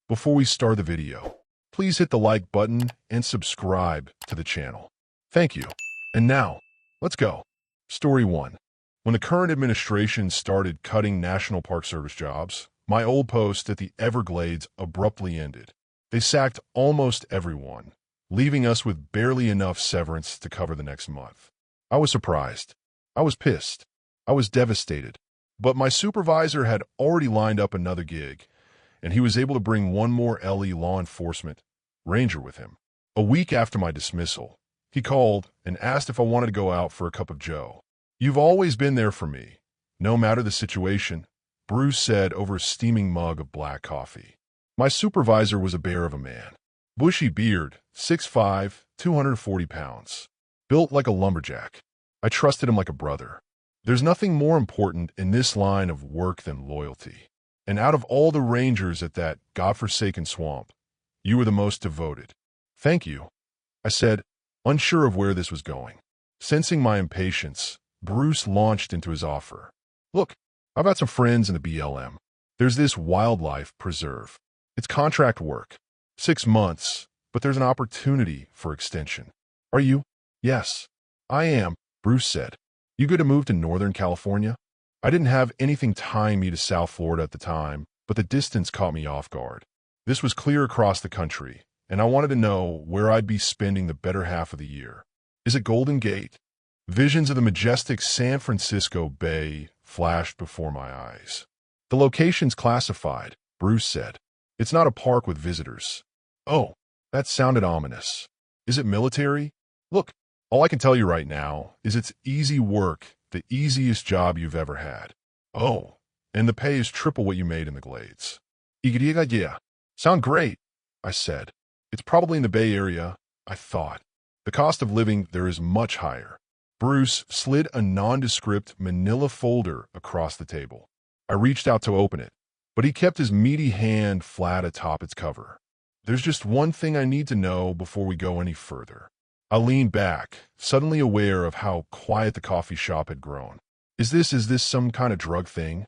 Before we start the video, please hit the like button and subscribe to the channel. Thank you. And now, let's go. Story 1. When the current administration started cutting National Park Service jobs, my old post at the Everglades abruptly ended. They sacked almost everyone, leaving us with barely enough severance to cover the next month. I was surprised. I was pissed. I was devastated. But my supervisor had already lined up another gig, and he was able to bring one more LE law enforcement ranger with him. A week after my dismissal, he called and asked if I wanted to go out for a cup of joe. "You've always been there for me, no matter the situation," Bruce said over a steaming mug of black coffee. My supervisor was a bear of a man. Bushy beard, 6'5", 240 pounds. Built like a lumberjack. I trusted him like a brother. There's nothing more important in this line of work than loyalty. And out of all the rangers at that godforsaken swamp, you were the most devoted. "Thank you," I said, unsure of where this was going. Sensing my impatience, Bruce launched into his offer. "Look, I've got some friends in the BLM. There's this wildlife preserve. It's contract work. 6 months, but there's an opportunity for extension. Are you?" "Yes, I am," Bruce said. "You good to move to Northern California?" I didn't have anything tying me to South Florida at the time, but the distance caught me off guard. This was clear across the country, and I wanted to know where I'd be spending the better half of the year. Is it Golden Gate? Visions of the majestic San Francisco Bay flashed before my eyes. "The location's classified," Bruce said. "It's not a park with visitors." Oh, that sounded ominous. "Is it military?" "Look, all I can tell you right now is it's easy work, the easiest job you've ever had." "Oh, and the pay is triple what you made in the Glades." "Yeah. Sound great," I said. "It's probably in the Bay Area," I thought. "The cost of living there is much higher." Bruce slid a nondescript manila folder across the table. I reached out to open it, but he kept his meaty hand flat atop its cover. "There's just one thing I need to know before we go any further." I leaned back, suddenly aware of how quiet the coffee shop had grown. Is this some kind of drug thing?"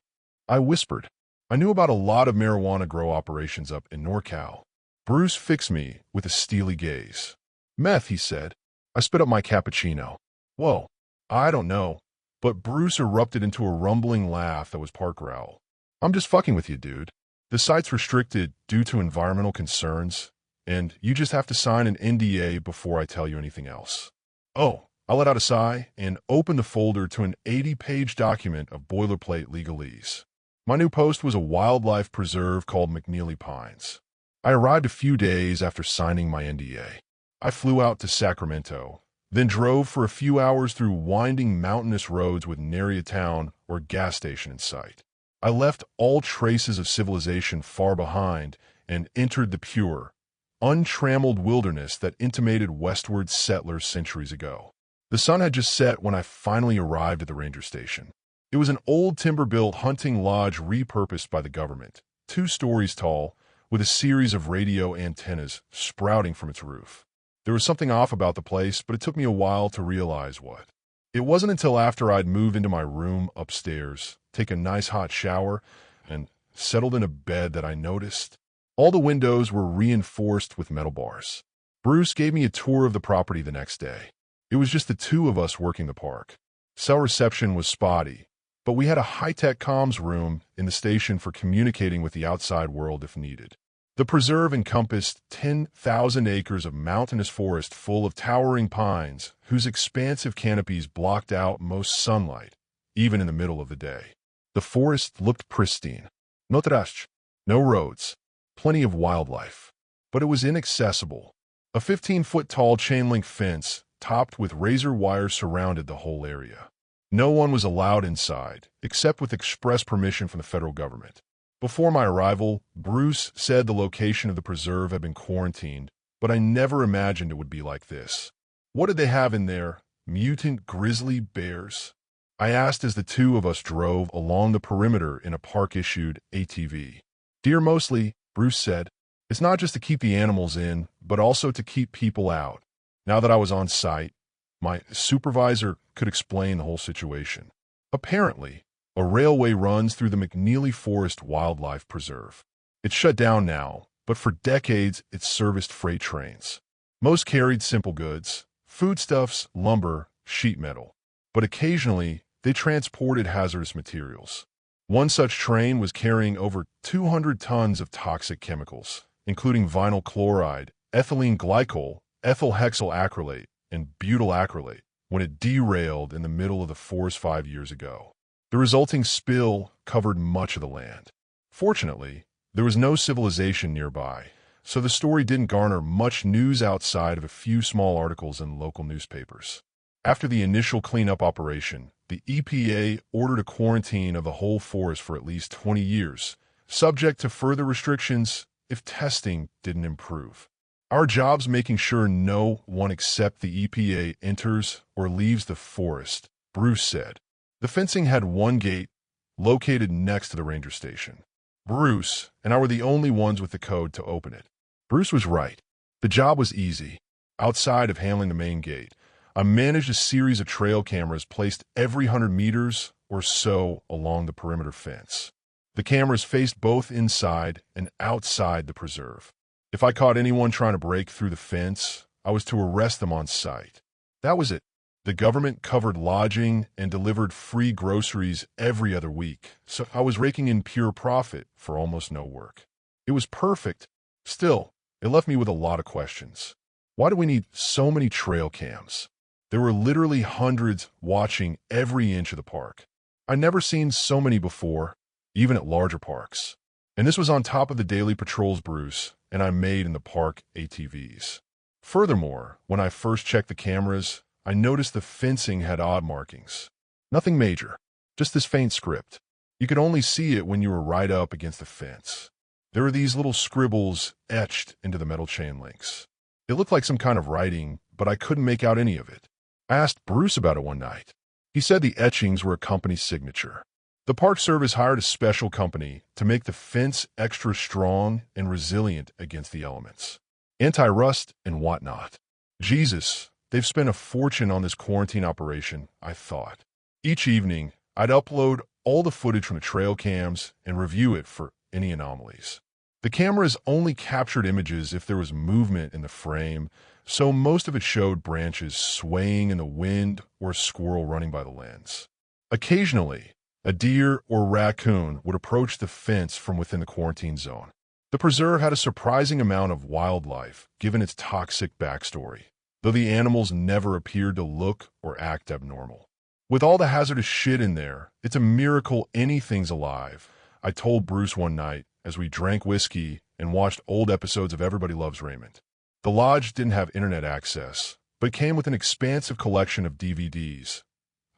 I whispered. I knew about a lot of marijuana grow operations up in NorCal. Bruce fixed me with a steely gaze. "Meth," he said. I spit up my cappuccino. "Whoa, I don't know." But Bruce erupted into a rumbling laugh that was part growl. "I'm just fucking with you, dude. The site's restricted due to environmental concerns, and you just have to sign an NDA before I tell you anything else." Oh, I let out a sigh and opened the folder to an 80-page document of boilerplate legalese. My new post was a wildlife preserve called McNeely Pines. I arrived a few days after signing my NDA. I flew out to Sacramento, then drove for a few hours through winding mountainous roads with nary a town or gas station in sight. I left all traces of civilization far behind and entered the pure, untrammeled wilderness that intimated westward settlers centuries ago. The sun had just set when I finally arrived at the ranger station. It was an old timber-built hunting lodge repurposed by the government, 2 stories tall, with a series of radio antennas sprouting from its roof. There was something off about the place, but it took me a while to realize what. It wasn't until after I'd moved into my room upstairs, taken a nice hot shower, and settled in a bed that I noticed all the windows were reinforced with metal bars. Bruce gave me a tour of the property the next day. It was just the 2 of us working the park. Cell reception was spotty, but we had a high-tech comms room in the station for communicating with the outside world if needed. The preserve encompassed 10,000 acres of mountainous forest full of towering pines whose expansive canopies blocked out most sunlight, even in the middle of the day. The forest looked pristine. No trash, no roads, plenty of wildlife. But it was inaccessible. A 15-foot-tall chain-link fence topped with razor wire surrounded the whole area. No one was allowed inside, except with express permission from the federal government. Before my arrival, Bruce said the location of the preserve had been quarantined, but I never imagined it would be like this. What did they have in there? Mutant grizzly bears? I asked as the 2 of us drove along the perimeter in a park-issued ATV. "Deer mostly," Bruce said. "It's not just to keep the animals in, but also to keep people out." Now that I was on site, my supervisor could explain the whole situation. Apparently, a railway runs through the McNeely Forest Wildlife Preserve. It's shut down now, but for decades it serviced freight trains. Most carried simple goods, foodstuffs, lumber, sheet metal, but occasionally they transported hazardous materials. One such train was carrying over 200 tons of toxic chemicals, including vinyl chloride, ethylene glycol, ethyl hexyl acrylate, and butyl acrylate, when it derailed in the middle of the forest 5 years ago. The resulting spill covered much of the land. Fortunately, there was no civilization nearby, so the story didn't garner much news outside of a few small articles in local newspapers. After the initial cleanup operation, the EPA ordered a quarantine of the whole forest for at least 20 years, subject to further restrictions if testing didn't improve. Our job's making sure no one except the EPA enters or leaves the forest, Bruce said. The fencing had one gate, located next to the ranger station. Bruce and I were the only ones with the code to open it. Bruce was right. The job was easy. Outside of handling the main gate, I managed a series of trail cameras placed every 100 meters or so along the perimeter fence. The cameras faced both inside and outside the preserve. If I caught anyone trying to break through the fence, I was to arrest them on sight. That was it. The government covered lodging and delivered free groceries every other week, so I was raking in pure profit for almost no work. It was perfect. Still, it left me with a lot of questions. Why do we need so many trail cams? There were literally hundreds watching every inch of the park. I'd never seen so many before, even at larger parks. And this was on top of the daily patrols Bruce and I made in the park ATVs. Furthermore, when I first checked the cameras, I noticed the fencing had odd markings. Nothing major, just this faint script. You could only see it when you were right up against the fence. There were these little scribbles etched into the metal chain links. It looked like some kind of writing, but I couldn't make out any of it. I asked Bruce about it one night. He said the etchings were a company signature. The Park Service hired a special company to make the fence extra strong and resilient against the elements. Anti-rust and whatnot. Jesus, they've spent a fortune on this quarantine operation, I thought. Each evening, I'd upload all the footage from the trail cams and review it for any anomalies. The cameras only captured images if there was movement in the frame, so most of it showed branches swaying in the wind or a squirrel running by the lens. Occasionally, a deer or raccoon would approach the fence from within the quarantine zone. The preserve had a surprising amount of wildlife, given its toxic backstory, though the animals never appeared to look or act abnormal. With all the hazardous shit in there, it's a miracle anything's alive, I told Bruce one night as we drank whiskey and watched old episodes of Everybody Loves Raymond. The lodge didn't have internet access, but came with an expansive collection of DVDs.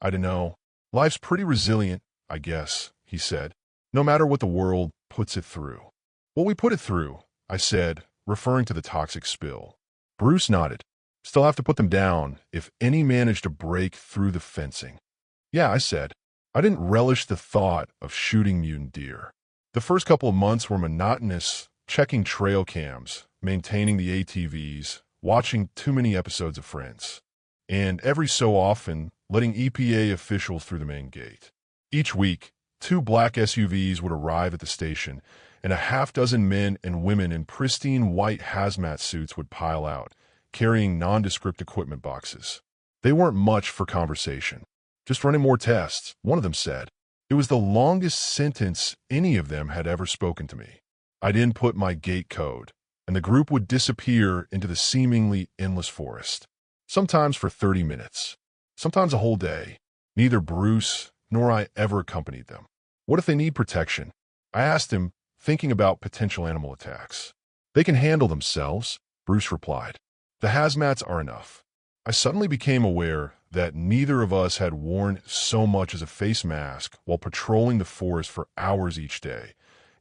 I don't know. Life's pretty resilient, I guess, he said, no matter what the world puts it through. Well, we put it through, I said, referring to the toxic spill. Bruce nodded. Still have to put them down if any manage to break through the fencing. Yeah, I said. I didn't relish the thought of shooting mutant deer. The first couple of months were monotonous, checking trail cams, maintaining the ATVs, watching too many episodes of Friends, and every so often letting EPA officials through the main gate. Each week, 2 black SUVs would arrive at the station, and a half-dozen men and women in pristine white hazmat suits would pile out, carrying nondescript equipment boxes. They weren't much for conversation. Just running more tests, one of them said. It was the longest sentence any of them had ever spoken to me. I'd input my gate code, and the group would disappear into the seemingly endless forest. Sometimes for 30 minutes. Sometimes a whole day. Neither Bruce nor I ever accompanied them. What if they need protection? I asked him, thinking about potential animal attacks. They can handle themselves, Bruce replied. The hazmats are enough. I suddenly became aware that neither of us had worn so much as a face mask while patrolling the forest for hours each day,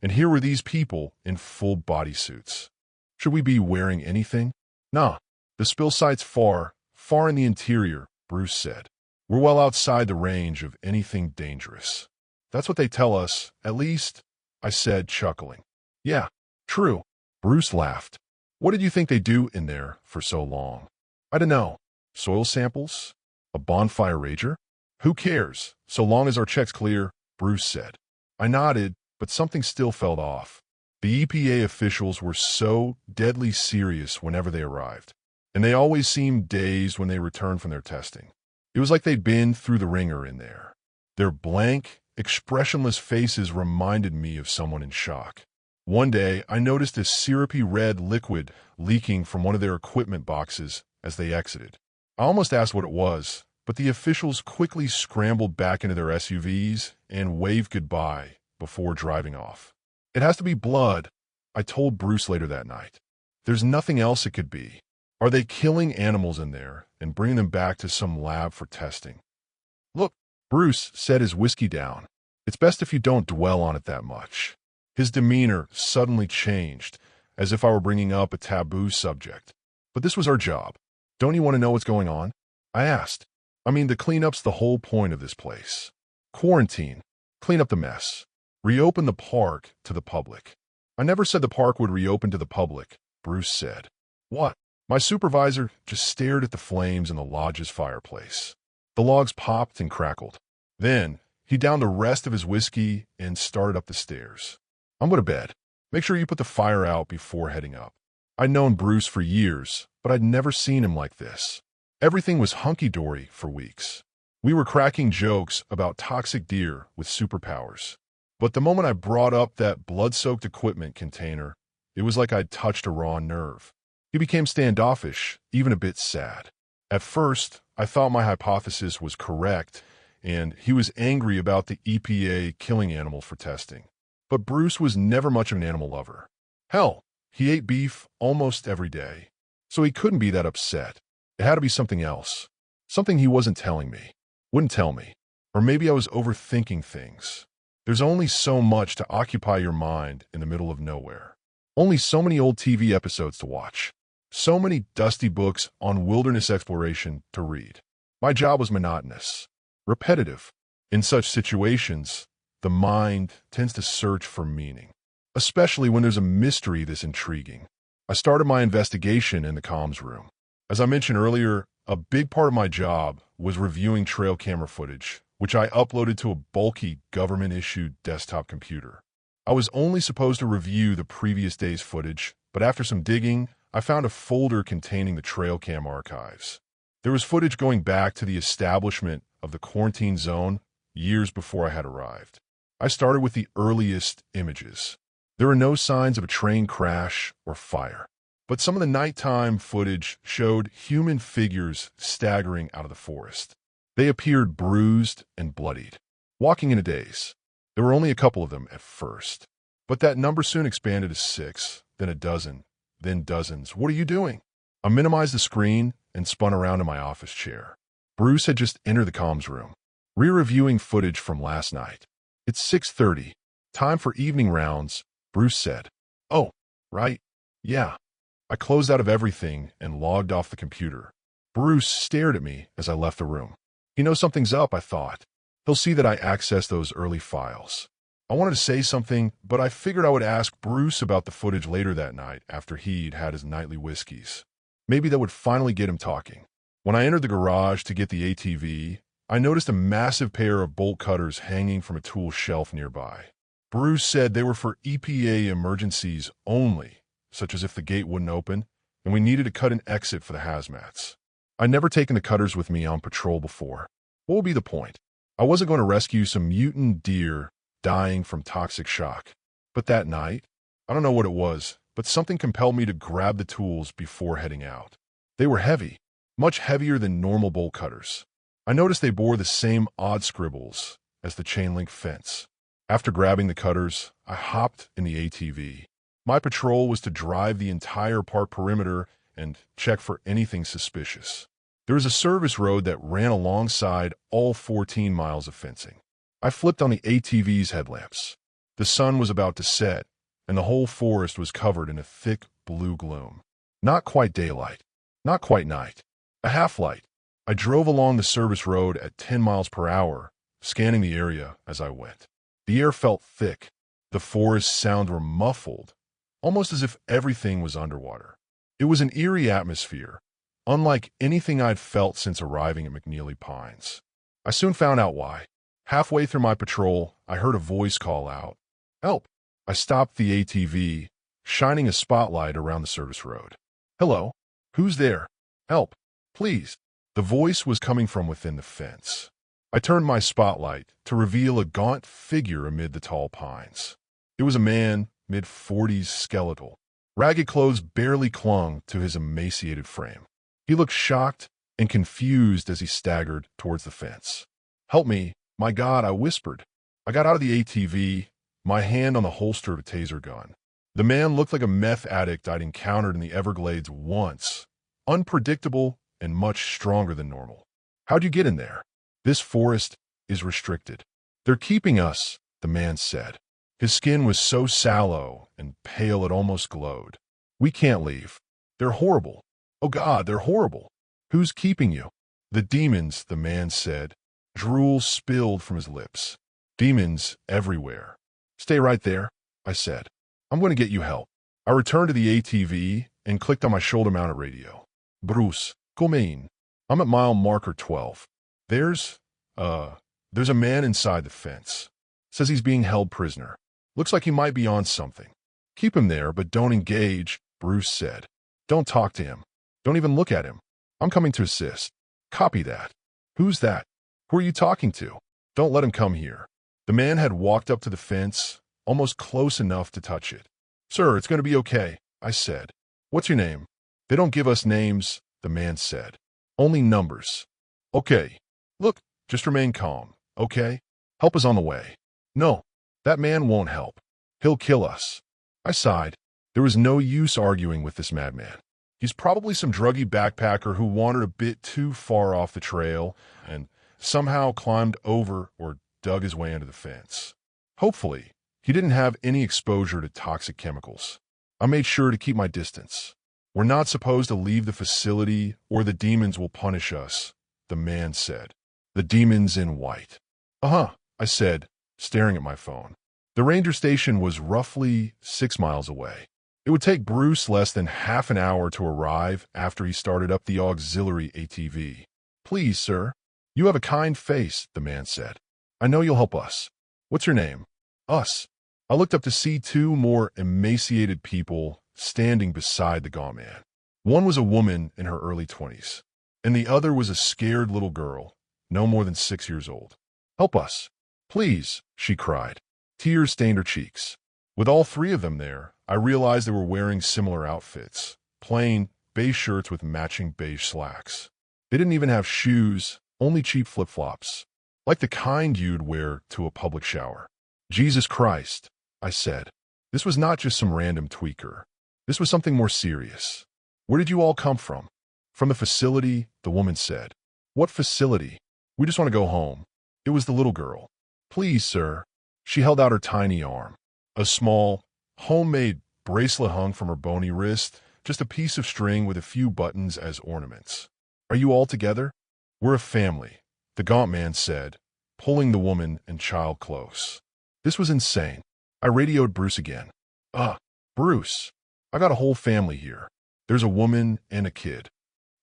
and here were these people in full bodysuits. Should we be wearing anything? Nah, the spill site's far in the interior, Bruce said. We're well outside the range of anything dangerous. That's what they tell us, at least, I said, chuckling. Yeah, true, Bruce laughed. What did you think they do in there for so long? I don't know. Soil samples? A bonfire rager? Who cares, so long as our check's clear, Bruce said. I nodded, but something still felt off. The EPA officials were so deadly serious whenever they arrived, and they always seemed dazed when they returned from their testing. It was like they'd been through the ringer in there. Their blank, expressionless faces reminded me of someone in shock. One day, I noticed a syrupy red liquid leaking from one of their equipment boxes as they exited. I almost asked what it was, but the officials quickly scrambled back into their SUVs and waved goodbye before driving off. It has to be blood, I told Bruce later that night. There's nothing else it could be. Are they killing animals in there and bringing them back to some lab for testing? Look, Bruce set his whiskey down. It's best if you don't dwell on it that much. His demeanor suddenly changed, as if I were bringing up a taboo subject. But this was our job. Don't you want to know what's going on? I asked. I mean, the cleanup's the whole point of this place. Quarantine. Clean up the mess. Reopen the park to the public. I never said the park would reopen to the public, Bruce said. What? My supervisor just stared at the flames in the lodge's fireplace. The logs popped and crackled. Then, he downed the rest of his whiskey and started up the stairs. I'm going to bed. Make sure you put the fire out before heading up. I'd known Bruce for years, but I'd never seen him like this. Everything was hunky-dory for weeks. We were cracking jokes about toxic deer with superpowers. But the moment I brought up that blood-soaked equipment container, it was like I'd touched a raw nerve. He became standoffish, even a bit sad. At first, I thought my hypothesis was correct, and he was angry about the EPA killing animals for testing. But Bruce was never much of an animal lover. Hell, he ate beef almost every day. So he couldn't be that upset. It had to be something else. Something he wasn't telling me. Wouldn't tell me. Or maybe I was overthinking things. There's only so much to occupy your mind in the middle of nowhere. Only so many old TV episodes to watch. So many dusty books on wilderness exploration to read. My job was monotonous, repetitive. In such situations, the mind tends to search for meaning, especially when there's a mystery this intriguing. I started my investigation in the comms room. As I mentioned earlier, a big part of my job was reviewing trail camera footage, which I uploaded to a bulky government-issued desktop computer. I was only supposed to review the previous day's footage, but after some digging, I found a folder containing the trail cam archives. There was footage going back to the establishment of the quarantine zone years before I had arrived. I started with the earliest images. There were no signs of a train crash or fire, but some of the nighttime footage showed human figures staggering out of the forest. They appeared bruised and bloodied, walking in a daze. There were only a couple of them at first, but that number soon expanded to 6, then a dozen, then dozens. What are you doing? I minimized the screen and spun around in my office chair. Bruce had just entered the comms room, re-reviewing footage from last night. It's 6:30. Time for evening rounds, Bruce said. Oh, right. Yeah. I closed out of everything and logged off the computer. Bruce stared at me as I left the room. He knows something's up, I thought. He'll see that I accessed those early files. I wanted to say something, but I figured I would ask Bruce about the footage later that night after he'd had his nightly whiskeys. Maybe that would finally get him talking. When I entered the garage to get the ATV, I noticed a massive pair of bolt cutters hanging from a tool shelf nearby. Bruce said they were for EPA emergencies only, such as if the gate wouldn't open, and we needed to cut an exit for the hazmats. I'd never taken the cutters with me on patrol before. What would be the point? I wasn't going to rescue some mutant deer dying from toxic shock. But that night, I don't know what it was, but something compelled me to grab the tools before heading out. They were heavy, much heavier than normal bolt cutters. I noticed they bore the same odd scribbles as the chain link fence. After grabbing the cutters, I hopped in the ATV. My patrol was to drive the entire park perimeter and check for anything suspicious. There was a service road that ran alongside all 14 miles of fencing. I flipped on the ATV's headlamps. The sun was about to set, and the whole forest was covered in a thick blue gloom. Not quite daylight, not quite night, a half-light. I drove along the service road at 10 miles per hour, scanning the area as I went. The air felt thick. The forest sounds were muffled, almost as if everything was underwater. It was an eerie atmosphere, unlike anything I'd felt since arriving at McNeely Pines. I soon found out why. Halfway through my patrol, I heard a voice call out, "Help!" I stopped the ATV, shining a spotlight around the service road. Hello? Who's there? Help, please. The voice was coming from within the fence. I turned my spotlight to reveal a gaunt figure amid the tall pines. It was a man, mid-40s, skeletal. Ragged clothes barely clung to his emaciated frame. He looked shocked and confused as he staggered towards the fence. Help me, my God, I whispered. I got out of the ATV, my hand on the holster of a taser gun. The man looked like a meth addict I'd encountered in the Everglades once, unpredictable and much stronger than normal. How'd you get in there? This forest is restricted. They're keeping us, the man said. His skin was so sallow and pale it almost glowed. We can't leave. They're horrible. Oh God, they're horrible. Who's keeping you? The demons, the man said. Drool spilled from his lips. Demons everywhere. Stay right there, I said. I'm going to get you help. I returned to the ATV and clicked on my shoulder-mounted radio. Bruce, Comain. I'm at mile marker 12. There's a man inside the fence. Says he's being held prisoner. Looks like he might be on something. Keep him there, but don't engage, Bruce said. Don't talk to him. Don't even look at him. I'm coming to assist. Copy that. Who's that? Who are you talking to? Don't let him come here. The man had walked up to the fence, almost close enough to touch it. Sir, it's going to be okay, I said. What's your name? They don't give us names, the man said. Only numbers. Okay. Look, just remain calm, okay? Help is on the way. No, that man won't help. He'll kill us. I sighed. There was no use arguing with this madman. He's probably some druggy backpacker who wandered a bit too far off the trail and somehow climbed over or dug his way into the fence. Hopefully, he didn't have any exposure to toxic chemicals. I made sure to keep my distance. We're not supposed to leave the facility or the demons will punish us, the man said. The demons in white. Uh-huh, I said, staring at my phone. The ranger station was roughly 6 miles away. It would take Bruce less than half an hour to arrive after he started up the auxiliary ATV. Please, sir. You have a kind face, the man said. I know you'll help us. What's your name? Us. I looked up to see 2 more emaciated people standing beside the gaunt man. One was a woman in her early 20s, and the other was a scared little girl, no more than 6 years old. Help us. Please, she cried. Tears stained her cheeks. With all 3 of them there, I realized they were wearing similar outfits, plain beige shirts with matching beige slacks. They didn't even have shoes, only cheap flip-flops, like the kind you'd wear to a public shower. Jesus Christ, I said. This was not just some random tweaker. This was something more serious. Where did you all come from? From the facility, the woman said. What facility? We just want to go home. It was the little girl. Please, sir. She held out her tiny arm. A small, homemade bracelet hung from her bony wrist, just a piece of string with a few buttons as ornaments. Are you all together? We're a family, the gaunt man said, pulling the woman and child close. This was insane. I radioed Bruce again. Bruce, I got a whole family here. There's a woman and a kid.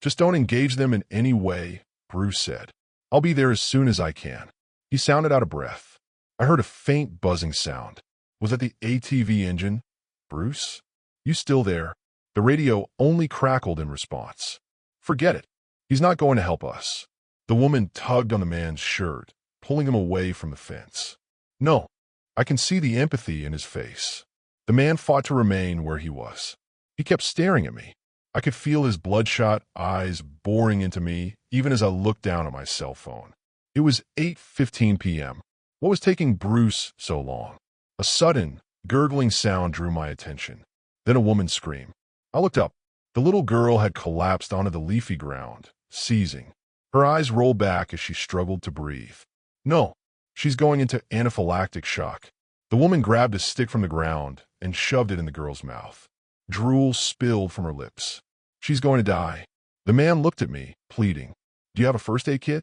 Just don't engage them in any way, Bruce said. I'll be there as soon as I can. He sounded out of breath. I heard a faint buzzing sound. Was that the ATV engine? Bruce? You still there? The radio only crackled in response. Forget it. He's not going to help us. The woman tugged on the man's shirt, pulling him away from the fence. No, I can see the empathy in his face. The man fought to remain where he was. He kept staring at me. I could feel his bloodshot eyes boring into me even as I looked down at my cell phone. It was 8:15 p.m. What was taking Bruce so long? A sudden, gurgling sound drew my attention. Then a woman's scream. I looked up. The little girl had collapsed onto the leafy ground, seizing. Her eyes rolled back as she struggled to breathe. No, she's going into anaphylactic shock. The woman grabbed a stick from the ground and shoved it in the girl's mouth. Drool spilled from her lips. She's going to die. The man looked at me, pleading. Do you have a first aid kit?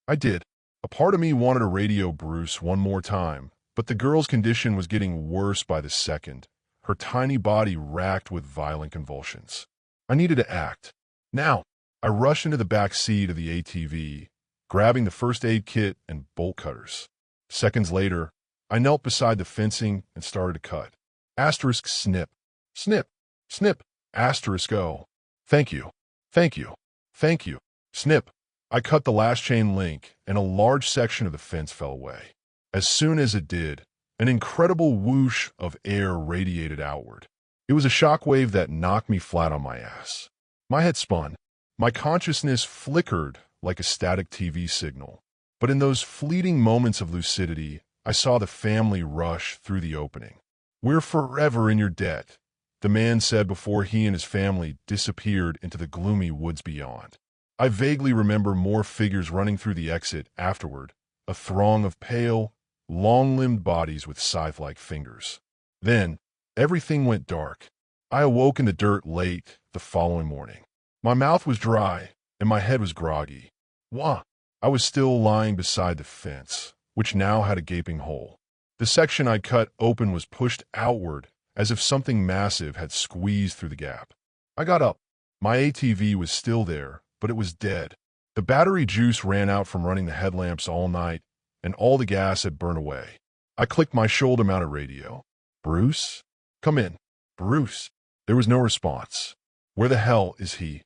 I did. A part of me wanted to radio Bruce one more time, but the girl's condition was getting worse by the second, her tiny body racked with violent convulsions. I needed to act. Now, I rushed into the back seat of the ATV, grabbing the first aid kit and bolt cutters. Seconds later, I knelt beside the fencing and started to cut. Asterisk snip. Snip. Snip. Asterisk O. Thank you. Thank you. Thank you. Snip. I cut the last chain link, and a large section of the fence fell away. As soon as it did, an incredible whoosh of air radiated outward. It was a shockwave that knocked me flat on my ass. My head spun. My consciousness flickered like a static TV signal. But in those fleeting moments of lucidity, I saw the family rush through the opening. "We're forever in your debt," the man said before he and his family disappeared into the gloomy woods beyond. I vaguely remember more figures running through the exit afterward, a throng of pale, long-limbed bodies with scythe-like fingers. Then, everything went dark. I awoke in the dirt late the following morning. My mouth was dry, and my head was groggy. Wah! I was still lying beside the fence, which now had a gaping hole. The section I'd cut open was pushed outward, as if something massive had squeezed through the gap. I got up. My ATV was still there, but it was dead. The battery juice ran out from running the headlamps all night, and all the gas had burned away. I clicked my shoulder-mounted radio. "Bruce? Come in." "Bruce?" There was no response. Where the hell is he?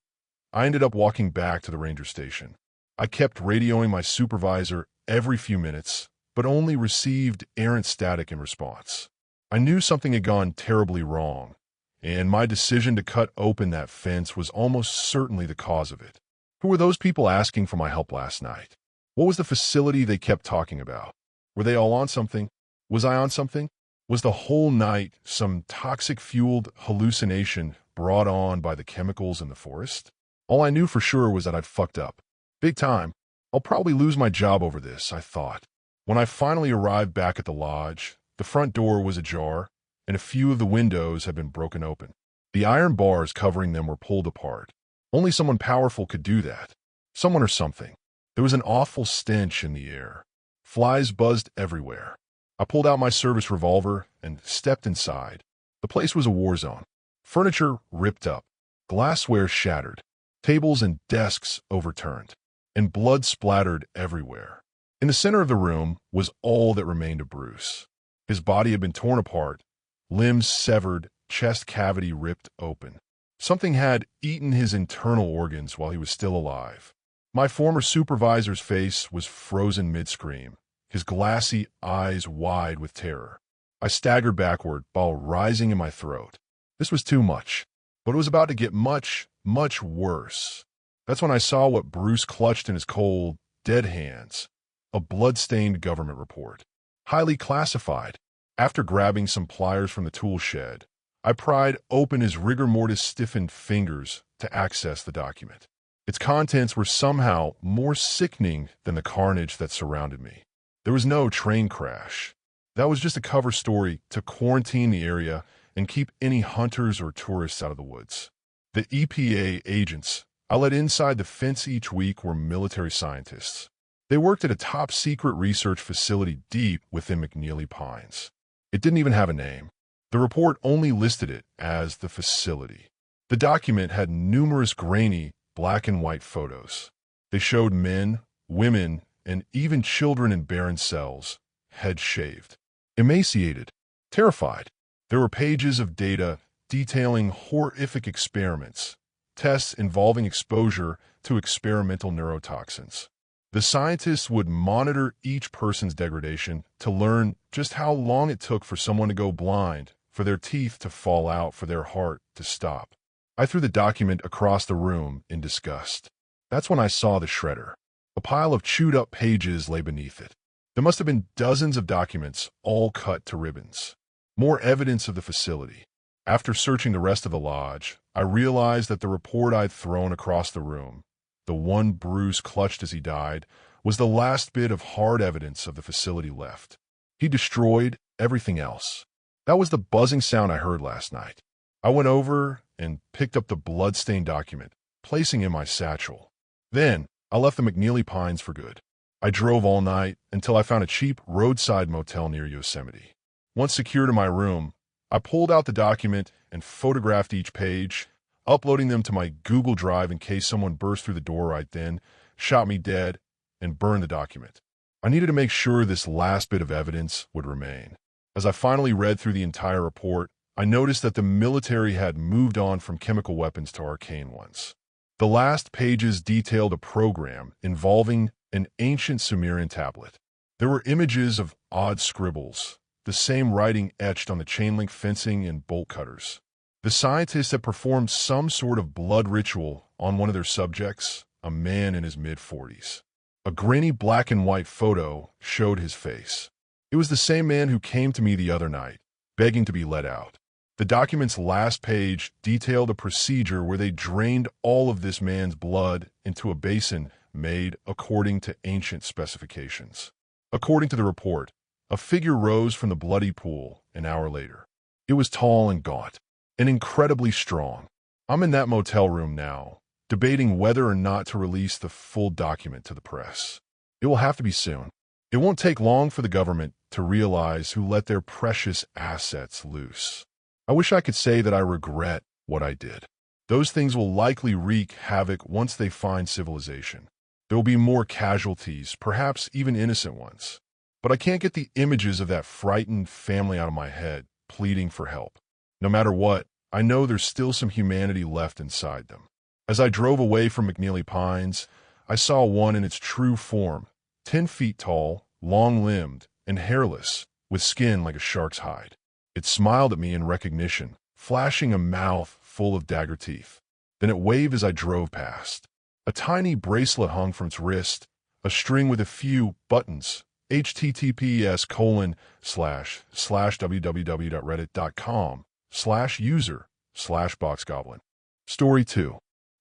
I ended up walking back to the ranger station. I kept radioing my supervisor every few minutes, but only received errant static in response. I knew something had gone terribly wrong, and my decision to cut open that fence was almost certainly the cause of it. Who were those people asking for my help last night? What was the facility they kept talking about? Were they all on something? Was I on something? Was the whole night some toxic-fueled hallucination brought on by the chemicals in the forest? All I knew for sure was that I'd fucked up. Big time. I'll probably lose my job over this, I thought. When I finally arrived back at the lodge, the front door was ajar, and a few of the windows had been broken open. The iron bars covering them were pulled apart. Only someone powerful could do that. Someone or something. There was an awful stench in the air. Flies buzzed everywhere. I pulled out my service revolver and stepped inside. The place was a war zone. Furniture ripped up, glassware shattered, tables and desks overturned, and blood splattered everywhere. In the center of the room was all that remained of Bruce. His body had been torn apart, limbs severed, chest cavity ripped open. Something had eaten his internal organs while he was still alive. My former supervisor's face was frozen mid-scream, his glassy eyes wide with terror. I staggered backward, bile rising in my throat. This was too much, but it was about to get much, much worse. That's when I saw what Bruce clutched in his cold, dead hands. A blood-stained government report. Highly classified. After grabbing some pliers from the tool shed, I pried open his rigor mortis stiffened fingers to access the document. Its contents were somehow more sickening than the carnage that surrounded me. There was no train crash. That was just a cover story to quarantine the area and keep any hunters or tourists out of the woods. The EPA agents I let inside the fence each week were military scientists. They worked at a top-secret research facility deep within McNeely Pines. It didn't even have a name. The report only listed it as the facility. The document had numerous grainy, black and white photos. They showed men, women, and even children in barren cells, heads shaved, emaciated, terrified. There were pages of data detailing horrific experiments, tests involving exposure to experimental neurotoxins. The scientists would monitor each person's degradation to learn just how long it took for someone to go blind, for their teeth to fall out, for their heart to stop. I threw the document across the room in disgust. That's when I saw the shredder. A pile of chewed-up pages lay beneath it. There must have been dozens of documents, all cut to ribbons. More evidence of the facility. After searching the rest of the lodge, I realized that the report I'd thrown across the room, the one Bruce clutched as he died, was the last bit of hard evidence of the facility left. He destroyed everything else. That was the buzzing sound I heard last night. I went over and picked up the blood-stained document, placing it in my satchel. Then, I left the McNeely Pines for good. I drove all night until I found a cheap roadside motel near Yosemite. Once secured in my room, I pulled out the document and photographed each page, uploading them to my Google Drive in case someone burst through the door right then, shot me dead, and burned the document. I needed to make sure this last bit of evidence would remain. As I finally read through the entire report, I noticed that the military had moved on from chemical weapons to arcane ones. The last pages detailed a program involving an ancient Sumerian tablet. There were images of odd scribbles, the same writing etched on the chain-link fencing and bolt cutters. The scientists had performed some sort of blood ritual on one of their subjects, a man in his mid-40s. A grainy black and white photo showed his face. It was the same man who came to me the other night, begging to be let out. The document's last page detailed a procedure where they drained all of this man's blood into a basin made according to ancient specifications. According to the report, a figure rose from the bloody pool an hour later. It was tall and gaunt, and incredibly strong. I'm in that motel room now, debating whether or not to release the full document to the press. It will have to be soon. It won't take long for the government to realize who let their precious assets loose. I wish I could say that I regret what I did. Those things will likely wreak havoc once they find civilization. There will be more casualties, perhaps even innocent ones. But I can't get the images of that frightened family out of my head, pleading for help. No matter what, I know there's still some humanity left inside them. As I drove away from McNeely Pines, I saw one in its true form, 10 feet tall, long-limbed, and hairless, with skin like a shark's hide. It smiled at me in recognition, flashing a mouth full of dagger teeth. Then it waved as I drove past. A tiny bracelet hung from its wrist, a string with a few buttons, https://www.reddit.com/user/boxgoblin. Story 2.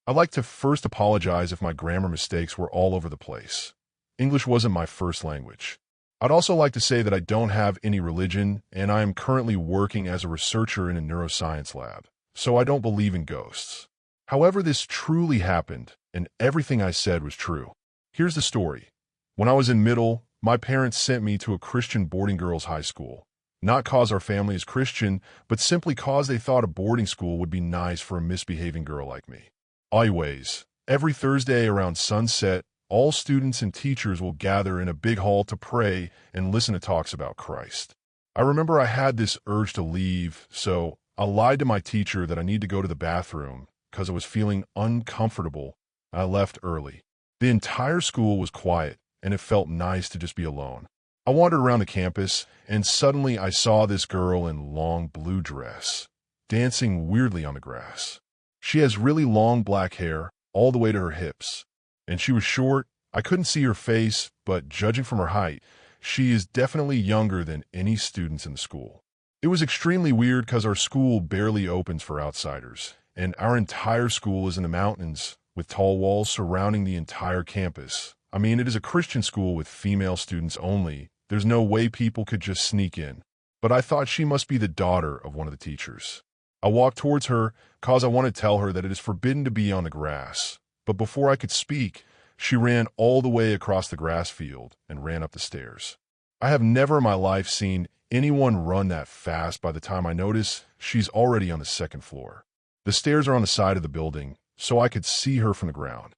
I'd like to first apologize if my grammar mistakes were all over the place. English wasn't my first language. I'd also like to say that I don't have any religion, and I am currently working as a researcher in a neuroscience lab, so I don't believe in ghosts. However, this truly happened, and everything I said was true. Here's the story. When I was in middle, my parents sent me to a Christian boarding girls' high school. Not cause our family is Christian, but simply cause they thought a boarding school would be nice for a misbehaving girl like me. Anyways, every Thursday around sunset, all students and teachers will gather in a big hall to pray and listen to talks about Christ. I remember I had this urge to leave, so I lied to my teacher that I need to go to the bathroom because I was feeling uncomfortable. I left early. The entire school was quiet, and it felt nice to just be alone. I wandered around the campus, and suddenly I saw this girl in long blue dress, dancing weirdly on the grass. She has really long black hair, all the way to her hips. And she was short. I couldn't see her face, but judging from her height, she is definitely younger than any students in the school. It was extremely weird because our school barely opens for outsiders, and our entire school is in the mountains with tall walls surrounding the entire campus. I mean, it is a Christian school with female students only. There's no way people could just sneak in. But I thought she must be the daughter of one of the teachers. I walked towards her because I wanted to tell her that it is forbidden to be on the grass. But before I could speak, she ran all the way across the grass field and ran up the stairs. I have never in my life seen anyone run that fast. By the time I notice, she's already on the second floor. The stairs are on the side of the building, so I could see her from the ground.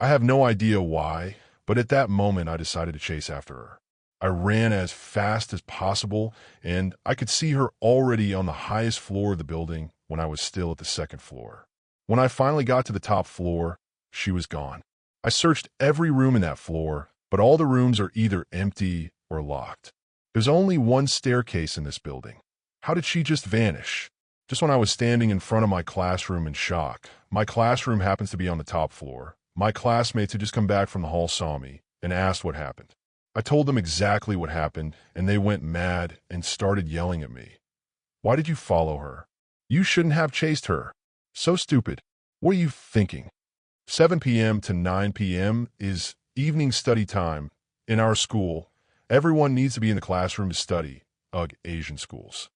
I have no idea why, but at that moment I decided to chase after her. I ran as fast as possible, and I could see her already on the highest floor of the building when I was still at the second floor. When I finally got to the top floor, she was gone. I searched every room in that floor, but all the rooms are either empty or locked. There's only one staircase in this building. How did she just vanish? Just when I was standing in front of my classroom in shock. My classroom happens to be on the top floor. My classmates had just come back from the hall, saw me, and asked what happened. I told them exactly what happened, and they went mad and started yelling at me. Why did you follow her? You shouldn't have chased her. So stupid. What are you thinking? 7 p.m. to 9 p.m. is evening study time. In our school, everyone needs to be in the classroom to study. Ugh, Asian schools.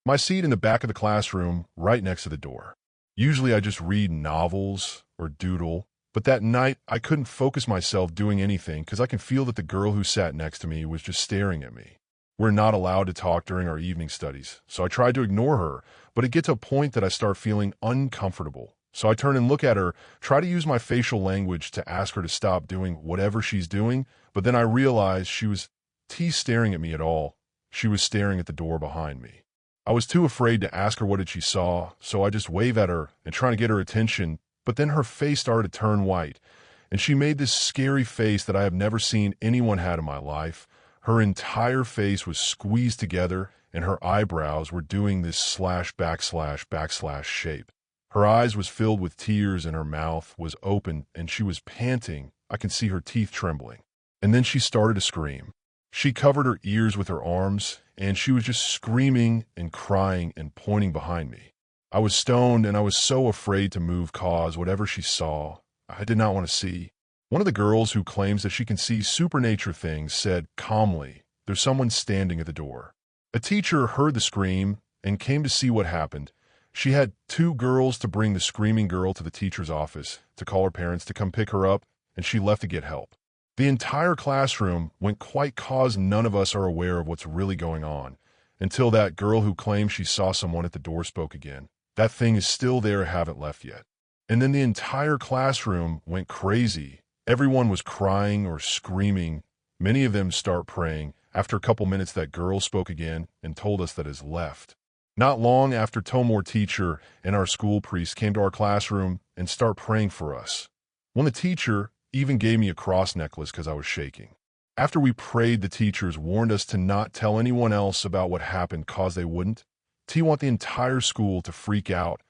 My seat in the back of the classroom, right next to the door. Usually I just read novels or doodle, but that night I couldn't focus myself doing anything because I can feel that the girl who sat next to me was just staring at me. We're not allowed to talk during our evening studies, so I tried to ignore her, but it gets to a point that I start feeling uncomfortable. So I turn and look at her, try to use my facial language to ask her to stop doing whatever she's doing, but then I realized she was staring at me at all. She was staring at the door behind me. I was too afraid to ask her what did she saw, so I just waved at her and trying to get her attention, but then her face started to turn white, and she made this scary face that I have never seen anyone had in my life. Her entire face was squeezed together, and her eyebrows were doing this slash backslash backslash shape. Her eyes was filled with tears, and her mouth was open, and she was panting. I could see her teeth trembling. And then she started to scream. She covered her ears with her arms, and she was just screaming and crying and pointing behind me. I was stoned, and I was so afraid to move cause whatever she saw, I did not want to see. One of the girls who claims that she can see supernature things said calmly, "There's someone standing at the door." A teacher heard the scream and came to see what happened. She had 2 girls to bring the screaming girl to the teacher's office to call her parents to come pick her up, and she left to get help. The entire classroom went quiet cause none of us are aware of what's really going on, until that girl who claimed she saw someone at the door spoke again. That thing is still there, haven't left yet. And then the entire classroom went crazy. Everyone was crying or screaming. Many of them start praying. After a couple minutes, that girl spoke again and told us that it has left. Not long after, Tomor teacher and our school priest came to our classroom and start praying for us. When the teacher even gave me a cross necklace because I was shaking. After we prayed, the teachers warned us to not tell anyone else about what happened cause they wouldn't. T want the entire school to freak out,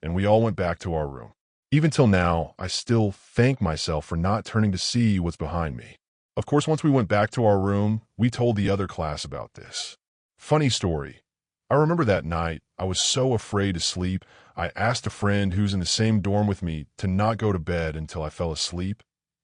and we all went back to our room. Even till now, I still thank myself for not turning to see what's behind me. Of course, once we went back to our room, we told the other class about this. Funny story. I remember that night, I was so afraid to sleep, I asked a friend who's in the same dorm with me to not go to bed until I fell asleep.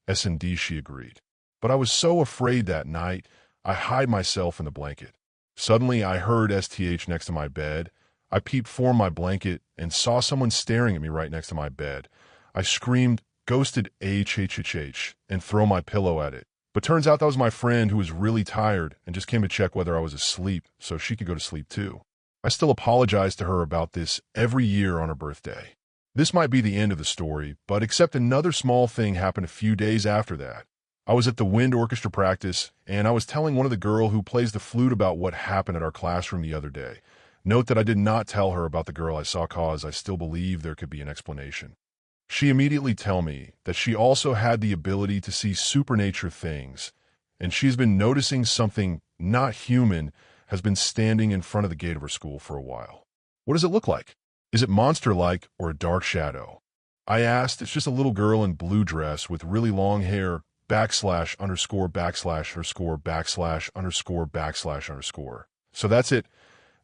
S&D, she agreed. But I was so afraid that night, I hid myself in the blanket. Suddenly, I heard STH next to my bed. I peeped from my blanket and saw someone staring at me right next to my bed. I screamed, "Ghosted HHHH," and throw my pillow at it. But turns out that was my friend who was really tired and just came to check whether I was asleep so she could go to sleep too. I still apologize to her about this every year on her birthday. This might be the end of the story, but except another small thing happened a few days after that. I was at the wind orchestra practice, and I was telling one of the girl who plays the flute about what happened at our classroom the other day. Note that I did not tell her about the girl I saw cause I still believe there could be an explanation. She immediately told me that she also had the ability to see supernature things, and she's been noticing something not human has been standing in front of the gate of her school for a while. What does it look like? Is it monster-like or a dark shadow? I asked. It's just a little girl in blue dress with really long hair, __________. So that's it.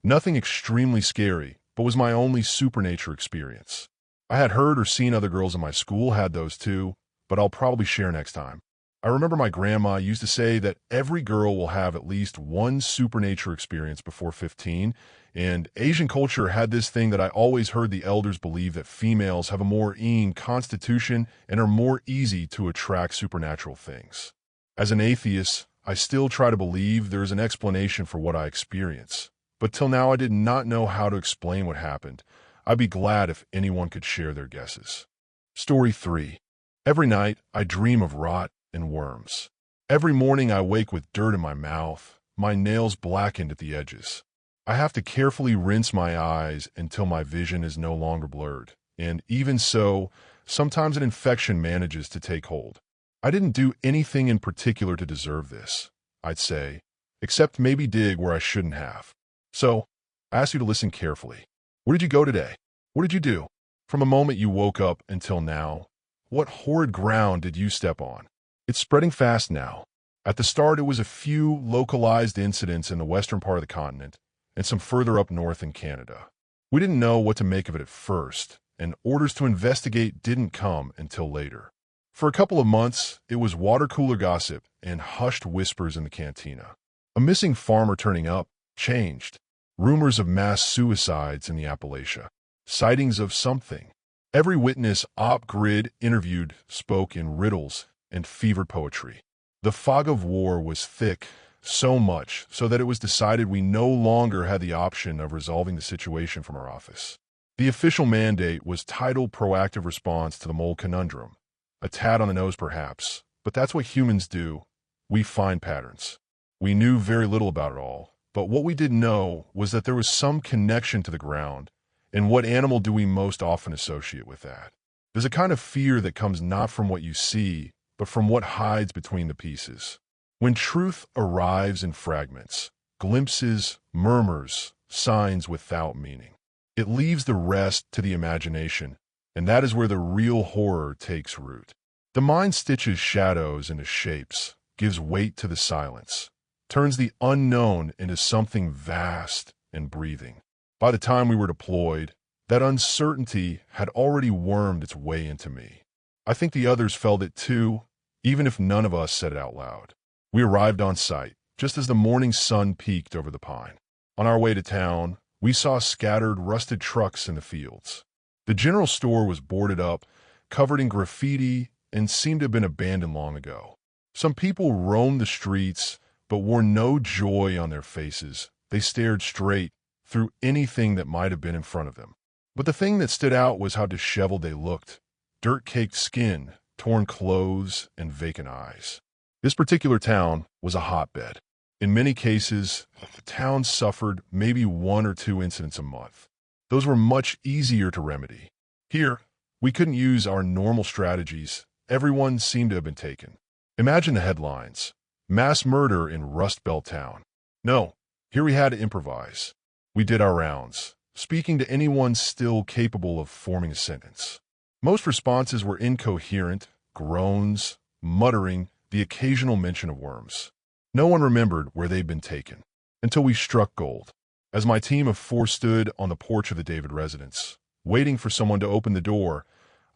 Nothing extremely scary, but was my only supernature experience. I had heard or seen other girls in my school had those too, but I'll probably share next time. I remember my grandma used to say that every girl will have at least one supernature experience before 15, and Asian culture had this thing that I always heard the elders believe that females have a more constitution and are more easy to attract supernatural things. As an atheist, I still try to believe there is an explanation for what I experience, but till now I did not know how to explain what happened. I'd be glad if anyone could share their guesses. Story 3. Every night, I dream of rot and worms. Every morning I wake with dirt in my mouth, my nails blackened at the edges. I have to carefully rinse my eyes until my vision is no longer blurred, and even so, sometimes an infection manages to take hold. I didn't do anything in particular to deserve this, I'd say, except maybe dig where I shouldn't have. So, I ask you to listen carefully. Where did you go today? What did you do? From the moment you woke up until now, what horrid ground did you step on? It's spreading fast now. At the start, it was a few localized incidents in the western part of the continent and some further up north in Canada. We didn't know what to make of it at first, and orders to investigate didn't come until later. For a couple of months, it was water cooler gossip and hushed whispers in the cantina. A missing farmer turning up changed. Rumors of mass suicides in the Appalachia. Sightings of something. Every witness op-grid interviewed spoke in riddles and fevered poetry. The fog of war was thick, so much so that it was decided we no longer had the option of resolving the situation from our office. The official mandate was titled Proactive Response to the Mole Conundrum. A tad on the nose perhaps, but that's what humans do. We find patterns. We knew very little about it all, But what we didn't know was that there was some connection to the ground, and what animal do we most often associate with that? There's a kind of fear that comes not from what you see, but from what hides between the pieces. When truth arrives in fragments, glimpses, murmurs, signs without meaning, it leaves the rest to the imagination, and that is where the real horror takes root. The mind stitches shadows into shapes, gives weight to the silence, turns the unknown into something vast and breathing. By the time we were deployed, that uncertainty had already wormed its way into me. I think the others felt it too, even if none of us said it out loud. We arrived on site, just as the morning sun peeked over the pine. On our way to town, we saw scattered, rusted trucks in the fields. The general store was boarded up, covered in graffiti, and seemed to have been abandoned long ago. Some people roamed the streets, but wore no joy on their faces. They stared straight through anything that might have been in front of them. But the thing that stood out was how disheveled they looked. Dirt-caked skin, torn clothes, and vacant eyes. This particular town was a hotbed. In many cases, the town suffered maybe 1 or 2 incidents a month. Those were much easier to remedy. Here, we couldn't use our normal strategies. Everyone seemed to have been taken. Imagine the headlines. Mass murder in Rust Belt town. No, here we had to improvise. We did our rounds, speaking to anyone still capable of forming a sentence. Most responses were incoherent, groans, muttering, the occasional mention of worms. No one remembered where they'd been taken, until we struck gold. As my team of 4 stood on the porch of the David residence, waiting for someone to open the door,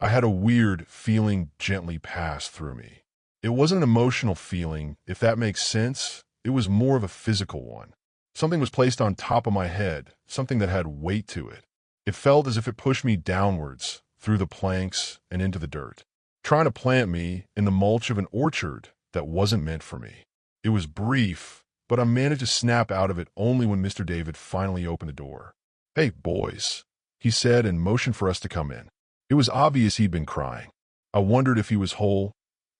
I had a weird feeling gently pass through me. It wasn't an emotional feeling, if that makes sense. It was more of a physical one. Something was placed on top of my head, something that had weight to it. It felt as if it pushed me downwards, through the planks and into the dirt, trying to plant me in the mulch of an orchard that wasn't meant for me. It was brief, but I managed to snap out of it only when Mr. David finally opened the door. "Hey, boys," he said and motioned for us to come in. It was obvious he'd been crying. I wondered if he was whole,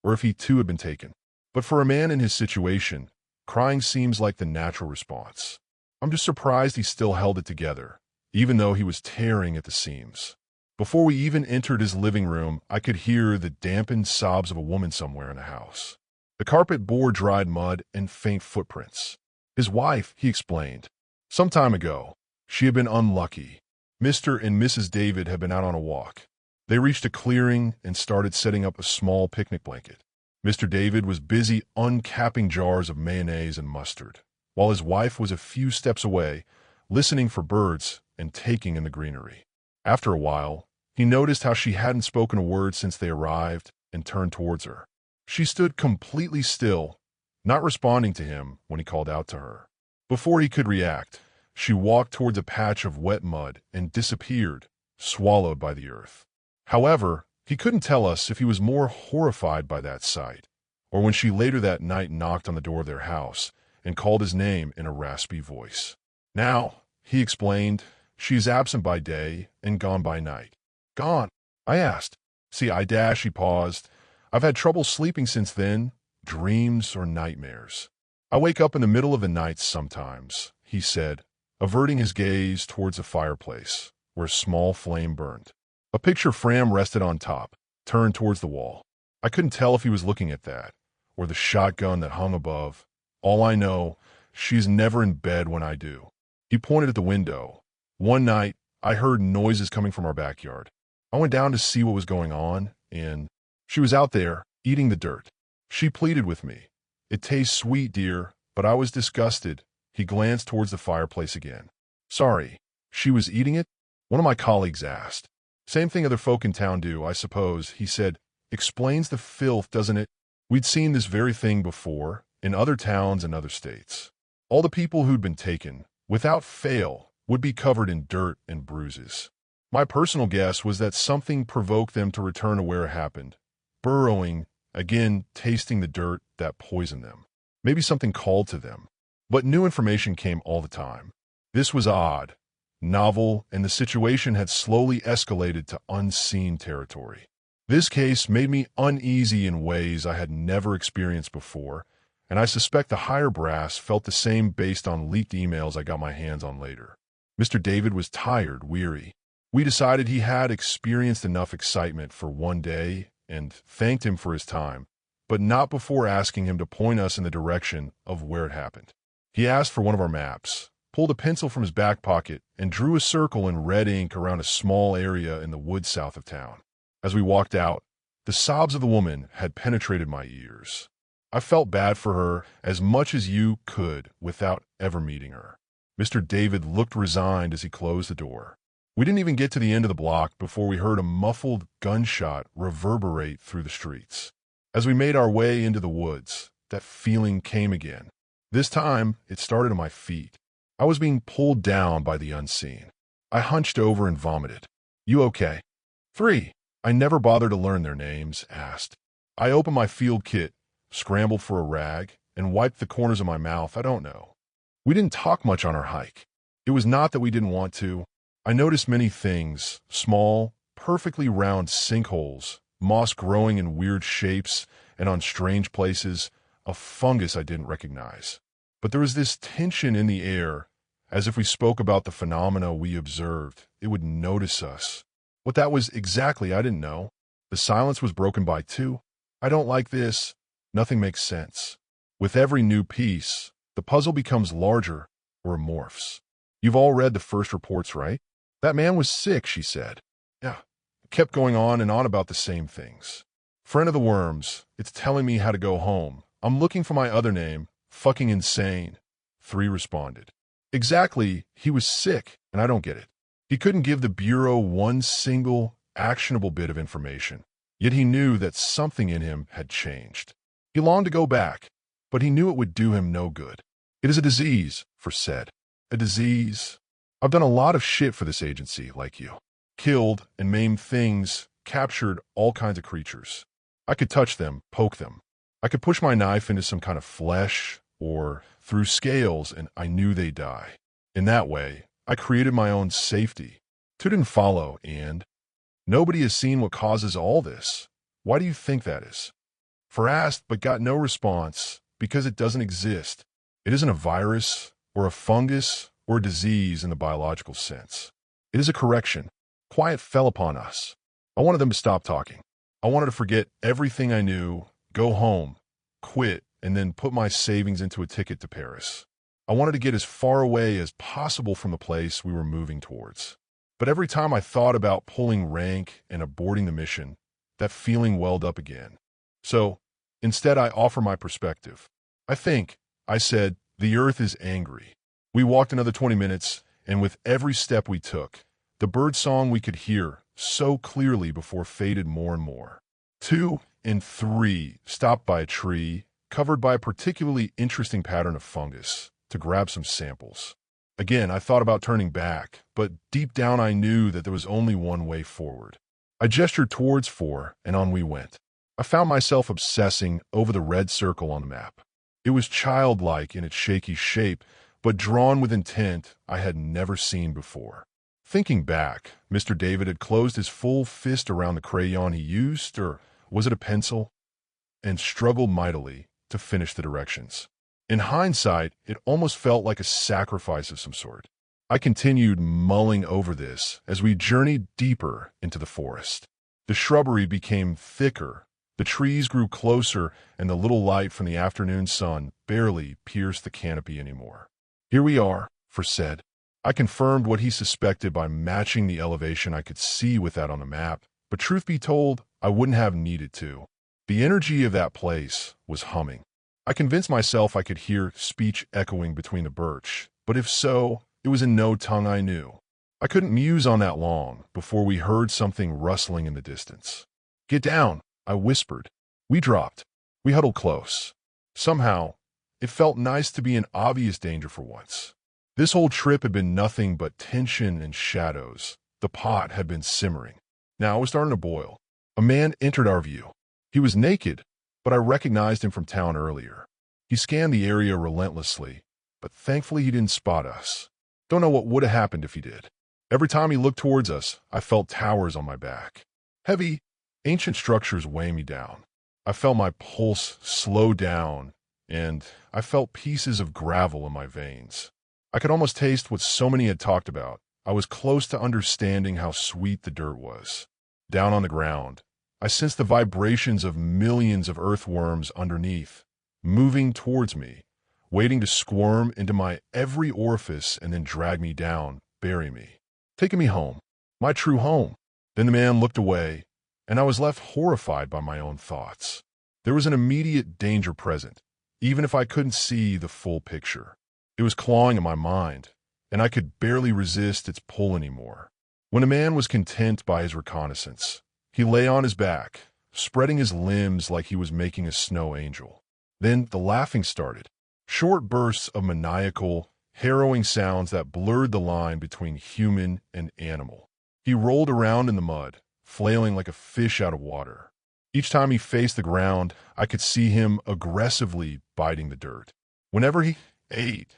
or if he too had been taken. But for a man in his situation, crying seems like the natural response. I'm just surprised he still held it together, even though he was tearing at the seams. Before we even entered his living room, I could hear the dampened sobs of a woman somewhere in the house. The carpet bore dried mud and faint footprints. His wife, he explained. Some time ago, she had been unlucky. Mr. and Mrs. David had been out on a walk. They reached a clearing and started setting up a small picnic blanket. Mr. David was busy uncapping jars of mayonnaise and mustard, while his wife was a few steps away, listening for birds and taking in the greenery. After a while, he noticed how she hadn't spoken a word since they arrived and turned towards her. She stood completely still, not responding to him when he called out to her. Before he could react, she walked towards a patch of wet mud and disappeared, swallowed by the earth. However, he couldn't tell us if he was more horrified by that sight, or when she later that night knocked on the door of their house and called his name in a raspy voice. "Now," he explained, "she is absent by day and gone by night." "Gone?" I asked. He paused. "I've had trouble sleeping since then, dreams or nightmares. I wake up in the middle of the night sometimes," he said, averting his gaze towards the fireplace, where a small flame burned. A picture frame rested on top, turned towards the wall. I couldn't tell if he was looking at that, or the shotgun that hung above. All I know, she's never in bed when I do. He pointed at the window. One night, I heard noises coming from our backyard. I went down to see what was going on, and she was out there, eating the dirt. She pleaded with me. "It tastes sweet, dear," but I was disgusted. He glanced towards the fireplace again. "Sorry, she was eating it?" One of my colleagues asked. "Same thing other folk in town do, I suppose," he said. "Explains the filth, doesn't it?" We'd seen this very thing before, in other towns and other states. All the people who'd been taken, without fail, would be covered in dirt and bruises. My personal guess was that something provoked them to return to where it happened, burrowing, again tasting the dirt that poisoned them. Maybe something called to them. But new information came all the time. This was odd, novel, and the situation had slowly escalated to unseen territory. This case made me uneasy in ways I had never experienced before, and I suspect the higher brass felt the same based on leaked emails I got my hands on later. Mr. David was tired, weary. We decided he had experienced enough excitement for one day and thanked him for his time, but not before asking him to point us in the direction of where it happened. He asked for one of our maps, pulled a pencil from his back pocket, and drew a circle in red ink around a small area in the woods south of town. As we walked out, the sobs of the woman had penetrated my ears. I felt bad for her as much as you could without ever meeting her. Mr. David looked resigned as he closed the door. We didn't even get to the end of the block before we heard a muffled gunshot reverberate through the streets. As we made our way into the woods, that feeling came again. This time, it started on my feet. I was being pulled down by the unseen. I hunched over and vomited. "You okay?" "3. I never bothered to learn their names," asked. I opened my field kit, scrambled for a rag, and wiped the corners of my mouth. "I don't know." We didn't talk much on our hike. It was not that we didn't want to. I noticed many things, small, perfectly round sinkholes, moss growing in weird shapes and on strange places, a fungus I didn't recognize. But there was this tension in the air, as if we spoke about the phenomena we observed, it would notice us. What that was exactly, I didn't know. The silence was broken by 2. "I don't like this. Nothing makes sense." With every new piece, the puzzle becomes larger or morphs. "You've all read the first reports, right?" "That man was sick," she said. "Yeah." It kept going on and on about the same things. "Friend of the worms, it's telling me how to go home. I'm looking for my other name. Fucking insane." 3 responded. "Exactly, he was sick, and I don't get it. He couldn't give the Bureau one single, actionable bit of information, yet he knew that something in him had changed. He longed to go back, but he knew it would do him no good. It is a disease," For said. "A disease. I've done a lot of shit for this agency, like you. Killed and maimed things, captured all kinds of creatures. I could touch them, poke them. I could push my knife into some kind of flesh or through scales, and I knew they'd die. In that way, I created my own safety. 2 didn't follow, and nobody has seen what causes all this. Why do you think that is?" For asked but got no response because it doesn't exist. It isn't a virus or a fungus or a disease in the biological sense. It is a correction. Quiet fell upon us. I wanted them to stop talking. I wanted to forget everything I knew, go home, quit, and then put my savings into a ticket to Paris. I wanted to get as far away as possible from the place we were moving towards. But every time I thought about pulling rank and aborting the mission, that feeling welled up again. So, instead I offer my perspective. I said, the Earth is angry. We walked another 20 minutes, and with every step we took, the bird song we could hear so clearly before faded more and more. 2 and 3 stopped by a tree, covered by a particularly interesting pattern of fungus, to grab some samples. Again, I thought about turning back, but deep down I knew that there was only one way forward. I gestured towards 4, and on we went. I found myself obsessing over the red circle on the map. It was childlike in its shaky shape, but drawn with intent I had never seen before. Thinking back, Mr. David had closed his full fist around the crayon he used, or was it a pencil? And struggled mightily to finish the directions. In hindsight, it almost felt like a sacrifice of some sort. I continued mulling over this as we journeyed deeper into the forest. The shrubbery became thicker, the trees grew closer, and the little light from the afternoon sun barely pierced the canopy anymore. "Here we are," For said. I confirmed what he suspected by matching the elevation I could see with that on the map, but truth be told, I wouldn't have needed to. The energy of that place was humming. I convinced myself I could hear speech echoing between the birch, but if so, it was in no tongue I knew. I couldn't muse on that long before we heard something rustling in the distance. "Get down," I whispered. We dropped. We huddled close. Somehow, it felt nice to be in obvious danger for once. This whole trip had been nothing but tension and shadows. The pot had been simmering. Now it was starting to boil. A man entered our view. He was naked, but I recognized him from town earlier. He scanned the area relentlessly, but thankfully he didn't spot us. Don't know what would have happened if he did. Every time he looked towards us, I felt towers on my back. Heavy, ancient structures weigh me down. I felt my pulse slow down and I felt pieces of gravel in my veins. I could almost taste what so many had talked about. I was close to understanding how sweet the dirt was. Down on the ground, I sensed the vibrations of millions of earthworms underneath, moving towards me, waiting to squirm into my every orifice and then drag me down, bury me, taking me home, my true home. Then the man looked away, and I was left horrified by my own thoughts. There was an immediate danger present, even if I couldn't see the full picture. It was clawing at my mind, and I could barely resist its pull anymore. When a man was content by his reconnaissance, he lay on his back, spreading his limbs like he was making a snow angel. Then the laughing started, short bursts of maniacal, harrowing sounds that blurred the line between human and animal. He rolled around in the mud, flailing like a fish out of water. Each time he faced the ground, I could see him aggressively biting the dirt. Whenever he ate,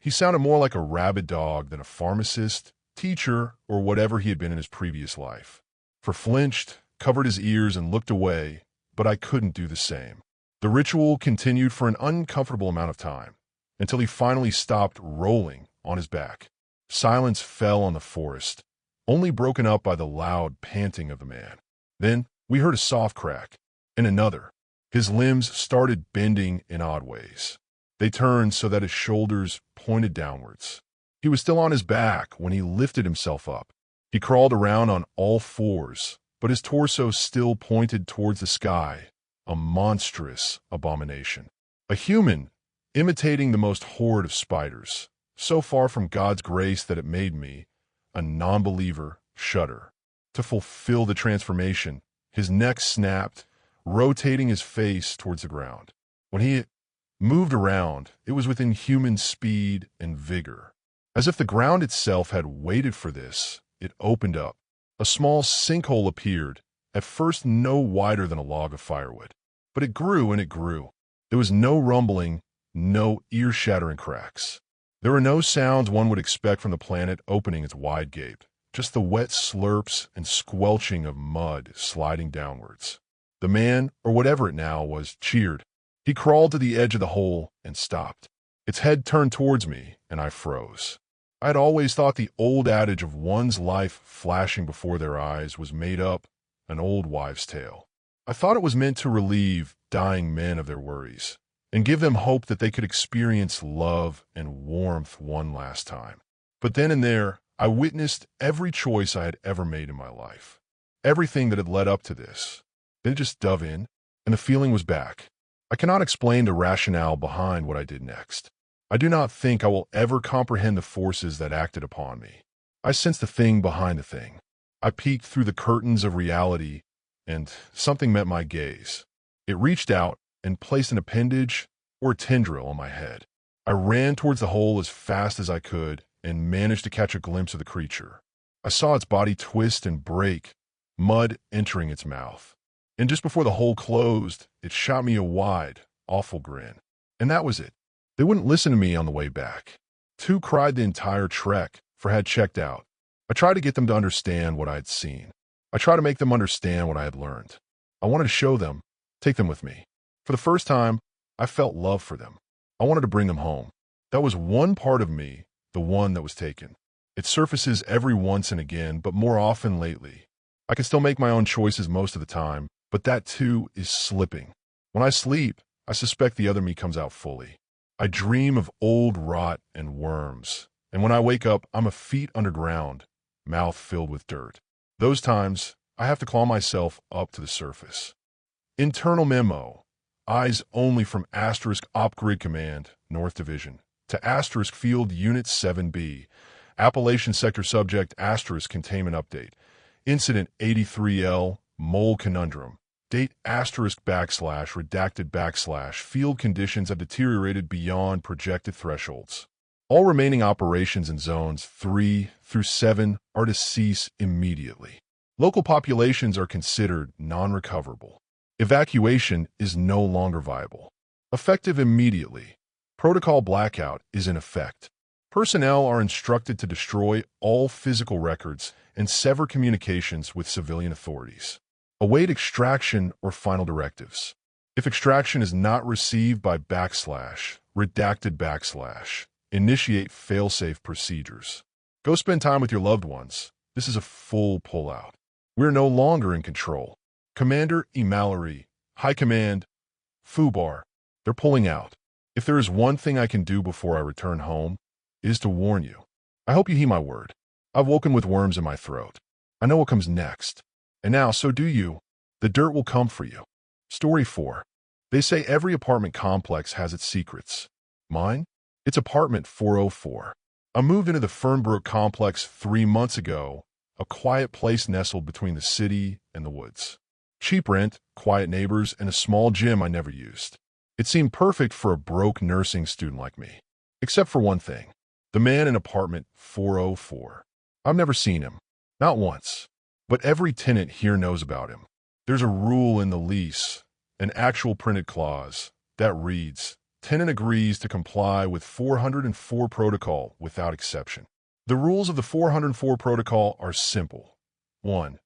he sounded more like a rabid dog than a pharmacist, teacher, or whatever he had been in his previous life. For flinched, covered his ears, and looked away, but I couldn't do the same. The ritual continued for an uncomfortable amount of time, until he finally stopped rolling on his back. Silence fell on the forest, only broken up by the loud panting of the man. Then we heard a soft crack, and another. His limbs started bending in odd ways. They turned so that his shoulders pointed downwards. He was still on his back when he lifted himself up. He crawled around on all fours, but his torso still pointed towards the sky, a monstrous abomination. A human, imitating the most horrid of spiders, so far from God's grace that it made me, a non-believer, shudder. To fulfill the transformation, his neck snapped, rotating his face towards the ground. When he moved around, it was with inhuman speed and vigor. As if the ground itself had waited for this, it opened up. A small sinkhole appeared, at first no wider than a log of firewood. But it grew and it grew. There was no rumbling, no ear-shattering cracks. There were no sounds one would expect from the planet opening its wide gape, just the wet slurps and squelching of mud sliding downwards. The man, or whatever it now was, cheered. He crawled to the edge of the hole and stopped. Its head turned towards me, and I froze. I had always thought the old adage of one's life flashing before their eyes was made up, an old wives' tale. I thought it was meant to relieve dying men of their worries, and give them hope that they could experience love and warmth one last time. But then and there, I witnessed every choice I had ever made in my life. Everything that had led up to this. Then it just dove in, and the feeling was back. I cannot explain the rationale behind what I did next. I do not think I will ever comprehend the forces that acted upon me. I sensed the thing behind the thing. I peeked through the curtains of reality, and something met my gaze. It reached out and placed an appendage or a tendril on my head. I ran towards the hole as fast as I could and managed to catch a glimpse of the creature. I saw its body twist and break, mud entering its mouth. And just before the hole closed, it shot me a wide, awful grin. And that was it. They wouldn't listen to me on the way back. Two cried the entire trek, for I had checked out. I tried to get them to understand what I had seen. I tried to make them understand what I had learned. I wanted to show them, take them with me. For the first time, I felt love for them. I wanted to bring them home. That was one part of me, the one that was taken. It surfaces every once and again, but more often lately. I can still make my own choices most of the time, but that too is slipping. When I sleep, I suspect the other me comes out fully. I dream of old rot and worms, and when I wake up, I'm a feet underground, mouth filled with dirt. Those times, I have to claw myself up to the surface. Internal memo. Eyes only from *Op-Grid Command, North Division, to *Field Unit 7B, Appalachian Sector Subject *Containment Update, Incident 83L, Mole Conundrum, Date *redacted / field conditions have deteriorated beyond projected thresholds. All remaining operations in zones 3 through 7 are to cease immediately. Local populations are considered non-recoverable. Evacuation is no longer viable. Effective immediately. Protocol blackout is in effect. Personnel are instructed to destroy all physical records and sever communications with civilian authorities. Await extraction or final directives. If extraction is not received by redacted initiate failsafe procedures. Go spend time with your loved ones. This is a full pullout. We're no longer in control. Commander Mallory, High Command, Fubar, they're pulling out. If there is one thing I can do before I return home, it is to warn you. I hope you heed my word. I've woken with worms in my throat. I know what comes next. And now, so do you. The dirt will come for you. Story 4. They say every apartment complex has its secrets. Mine? It's apartment 404. I moved into the Fernbrook complex 3 months ago, a quiet place nestled between the city and the woods. Cheap rent, quiet neighbors, and a small gym I never used. It seemed perfect for a broke nursing student like me. Except for one thing. The man in apartment 404. I've never seen him. Not once. But every tenant here knows about him. There's a rule in the lease, an actual printed clause, that reads, tenant agrees to comply with 404 protocol without exception. The rules of the 404 protocol are simple. 1.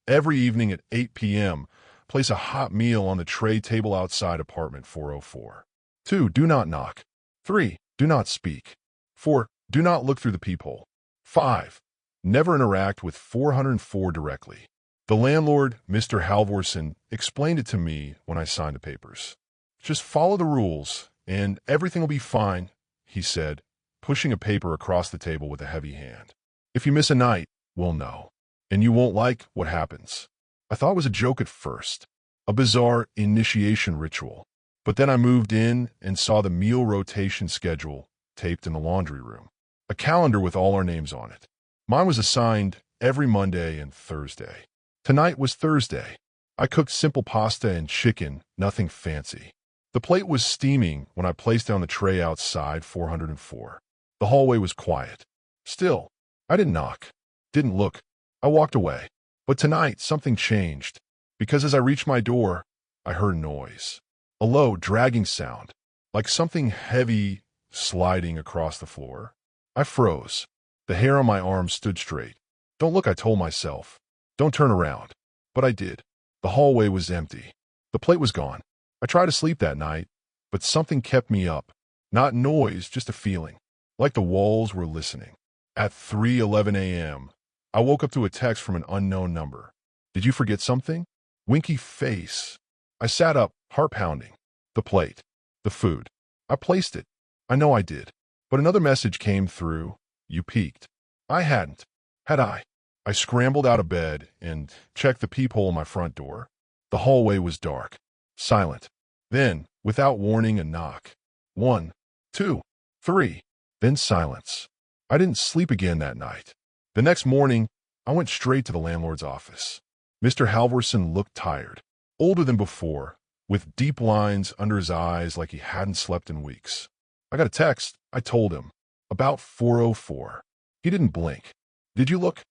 Every evening at 8 p.m., place a hot meal on the tray table outside apartment 404. 2. Do not knock. 3. Do not speak. 4. Do not look through the peephole. 5. Never interact with 404 directly. The landlord, Mr. Halvorson, explained it to me when I signed the papers. Just follow the rules, and everything will be fine, he said, pushing a paper across the table with a heavy hand. If you miss a night, we'll know, and you won't like what happens. I thought it was a joke at first, a bizarre initiation ritual. But then I moved in and saw the meal rotation schedule taped in the laundry room, a calendar with all our names on it. Mine was assigned every Monday and Thursday. Tonight was Thursday. I cooked simple pasta and chicken, nothing fancy. The plate was steaming when I placed down the tray outside 404. The hallway was quiet. Still, I didn't knock, didn't look. I walked away. But tonight, something changed, because as I reached my door, I heard a noise. A low, dragging sound, like something heavy sliding across the floor. I froze. The hair on my arm stood straight. Don't look, I told myself. Don't turn around. But I did. The hallway was empty. The plate was gone. I tried to sleep that night, but something kept me up. Not noise, just a feeling. Like the walls were listening. At 3:11 a.m., I woke up to a text from an unknown number. Did you forget something? Winky face. I sat up, heart pounding. The plate. The food. I placed it. I know I did. But another message came through. You peeked. I hadn't. Had I? I scrambled out of bed and checked the peephole in my front door. The hallway was dark. Silent. Then, without warning, a knock. 1, 2, 3. Then silence. I didn't sleep again that night. The next morning, I went straight to the landlord's office. Mr. Halvorson looked tired, older than before, with deep lines under his eyes like he hadn't slept in weeks. I got a text, I told him, about 4:04. He didn't blink. Did you look?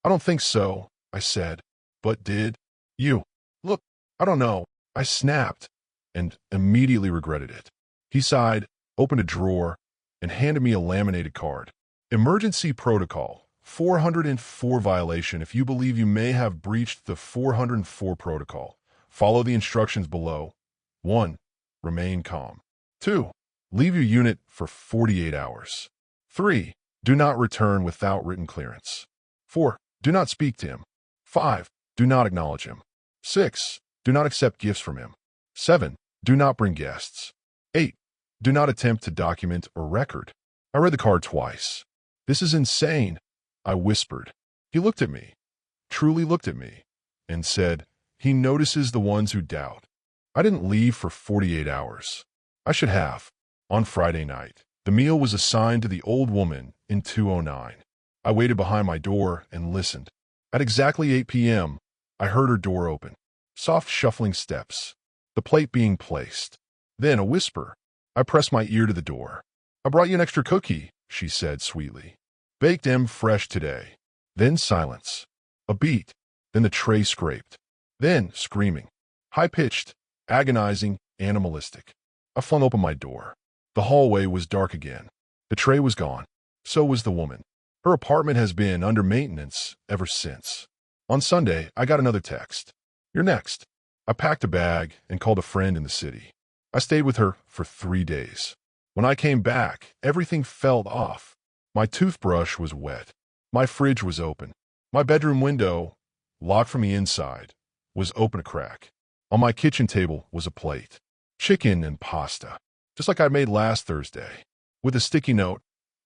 I don't think so, I said. But did you? Look, I don't know. I snapped and immediately regretted it. He sighed, opened a drawer, and handed me a laminated card. Emergency Protocol, 404 violation. If you believe you may have breached the 404 protocol, follow the instructions below. 1. Remain calm. 2. Leave your unit for 48 hours. 3. Do not return without written clearance. 4. Do not speak to him. 5. Do not acknowledge him. 6. Do not accept gifts from him. 7. Do not bring guests. 8. Do not attempt to document or record. I read the card twice. This is insane, I whispered. He looked at me, truly looked at me, and said, he notices the ones who doubt. I didn't leave for 48 hours. I should have. On Friday night, the meal was assigned to the old woman in 209. I waited behind my door and listened. At exactly 8 p.m., I heard her door open. Soft shuffling steps. The plate being placed. Then a whisper. I pressed my ear to the door. I brought you an extra cookie, she said sweetly. Baked fresh today. Then silence. A beat. Then the tray scraped. Then screaming. High-pitched, agonizing, animalistic. I flung open my door. The hallway was dark again. The tray was gone. So was the woman. Her apartment has been under maintenance ever since. On Sunday, I got another text. You're next. I packed a bag and called a friend in the city. I stayed with her for 3 days. When I came back, everything felt off. My toothbrush was wet. My fridge was open. My bedroom window, locked from the inside, was open a crack. On my kitchen table was a plate. Chicken and pasta, just like I made last Thursday. With a sticky note,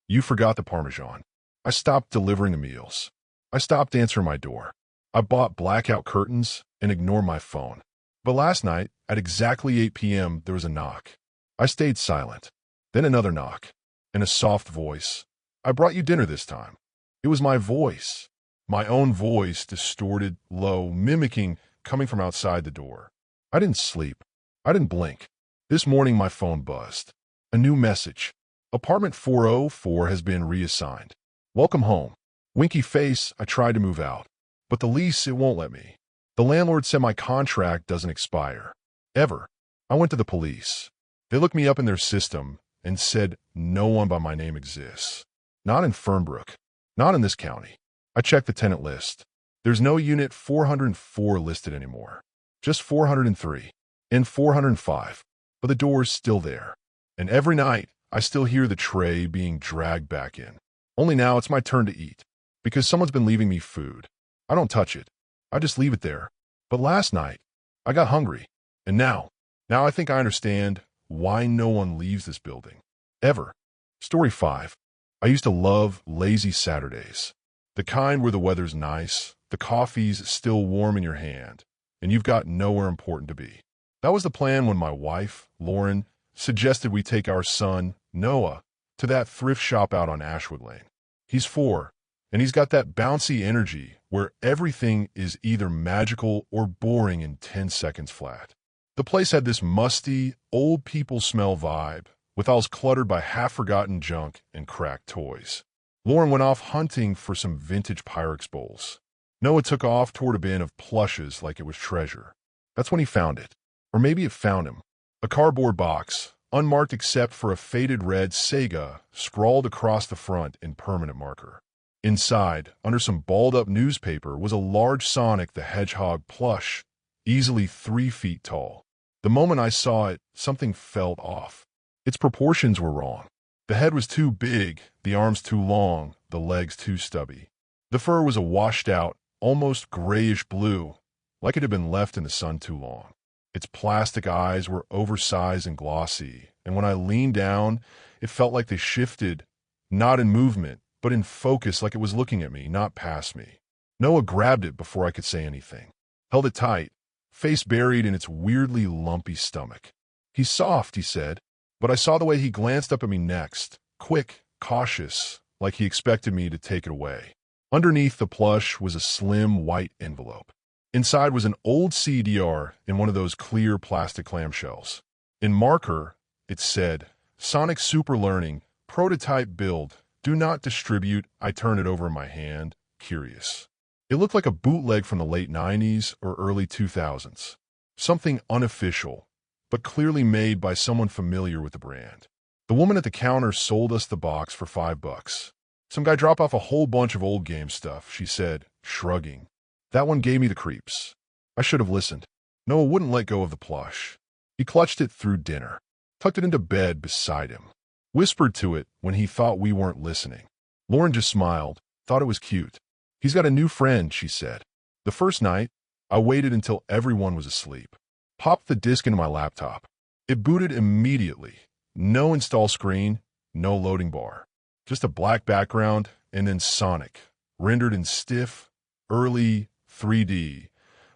"You forgot the Parmesan." I stopped delivering the meals. I stopped answering my door. I bought blackout curtains and ignored my phone. But last night, at exactly 8 p.m., there was a knock. I stayed silent. Then another knock, and a soft voice. "I brought you dinner this time." It was my voice. My own voice, distorted, low, mimicking, coming from outside the door. I didn't sleep. I didn't blink. This morning, my phone buzzed. A new message. "Apartment 404 has been reassigned. Welcome home." Winky face, I tried to move out. But the lease, it won't let me. The landlord said my contract doesn't expire. Ever. I went to the police. They looked me up in their system and said no one by my name exists. Not in Fernbrook. Not in this county. I checked the tenant list. There's no unit 404 listed anymore. Just 403. And 405. But the door's still there. And every night, I still hear the tray being dragged back in. Only now it's my turn to eat. Because someone's been leaving me food. I don't touch it. I just leave it there. But last night, I got hungry. And now I think I understand why no one leaves this building. Ever. Story 5. I used to love lazy Saturdays. The kind where the weather's nice, the coffee's still warm in your hand, and you've got nowhere important to be. That was the plan when my wife, Lauren, suggested we take our son, Noah, to that thrift shop out on Ashwood Lane. He's 4, and he's got that bouncy energy where everything is either magical or boring in 10 seconds flat. The place had this musty, old people smell vibe, with aisles cluttered by half-forgotten junk and cracked toys. Lauren went off hunting for some vintage Pyrex bowls. Noah took off toward a bin of plushes like it was treasure. That's when he found it. Or maybe it found him. A cardboard box, unmarked except for a faded red Sega, scrawled across the front in permanent marker. Inside, under some balled-up newspaper, was a large Sonic the Hedgehog plush, easily 3 feet tall. The moment I saw it, something felt off. Its proportions were wrong. The head was too big, the arms too long, the legs too stubby. The fur was a washed-out, almost grayish blue, like it had been left in the sun too long. Its plastic eyes were oversized and glossy, and when I leaned down, it felt like they shifted, not in movement, but in focus, like it was looking at me, not past me. Noah grabbed it before I could say anything, held it tight, face buried in its weirdly lumpy stomach. "He's soft," he said, but I saw the way he glanced up at me next, quick, cautious, like he expected me to take it away. Underneath the plush was a slim white envelope. Inside was an old CDR in one of those clear plastic clamshells. In marker, it said, "Sonic Super Learning, prototype build, do not distribute." I turned it over in my hand, curious. It looked like a bootleg from the late 90s or early 2000s. Something unofficial, but clearly made by someone familiar with the brand. The woman at the counter sold us the box for $5. "Some guy dropped off a whole bunch of old game stuff," she said, shrugging. That one gave me the creeps. I should have listened. Noah wouldn't let go of the plush. He clutched it through dinner, tucked it into bed beside him, whispered to it when he thought we weren't listening. Lauren just smiled, thought it was cute. "He's got a new friend," she said. The first night, I waited until everyone was asleep. Popped the disk into my laptop. It booted immediately. No install screen, no loading bar. Just a black background, and then Sonic, rendered in stiff, early 3D,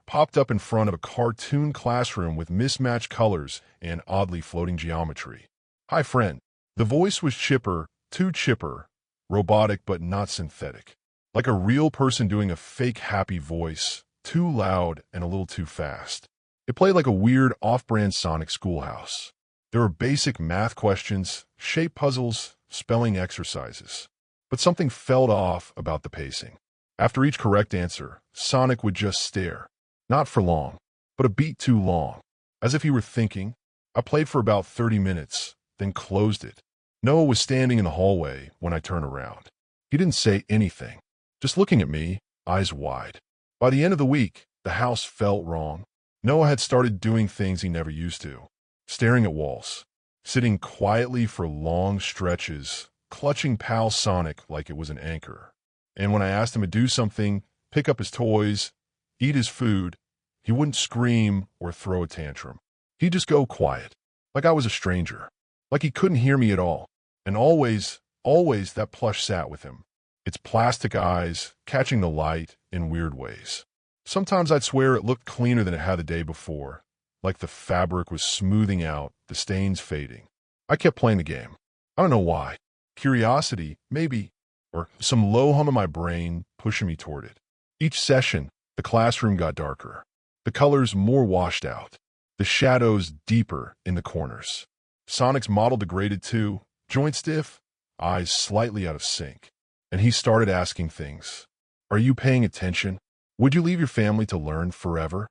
popped up in front of a cartoon classroom with mismatched colors and oddly floating geometry. "Hi, friend." The voice was chipper, too chipper, robotic but not synthetic. Like a real person doing a fake happy voice, too loud and a little too fast. It played like a weird off-brand Sonic Schoolhouse. There were basic math questions, shape puzzles, spelling exercises. But something felt off about the pacing. After each correct answer, Sonic would just stare. Not for long, but a beat too long. As if he were thinking. I played for about 30 minutes, then closed it. Noah was standing in the hallway when I turned around. He didn't say anything, just looking at me, eyes wide. By the end of the week, the house felt wrong. Noah had started doing things he never used to, staring at walls, sitting quietly for long stretches, clutching pal Sonic like it was an anchor. And when I asked him to do something, pick up his toys, eat his food, he wouldn't scream or throw a tantrum. He'd just go quiet, like I was a stranger, like he couldn't hear me at all. And always that plush sat with him, its plastic eyes catching the light in weird ways. Sometimes I'd swear it looked cleaner than it had the day before, like the fabric was smoothing out, the stains fading. I kept playing the game. I don't know why. Curiosity, maybe, or some low hum in my brain pushing me toward it. Each session, the classroom got darker, the colors more washed out, the shadows deeper in the corners. Sonic's model degraded too, joint stiff, eyes slightly out of sync. And he started asking things. Are you paying attention? Would you leave your family to learn forever?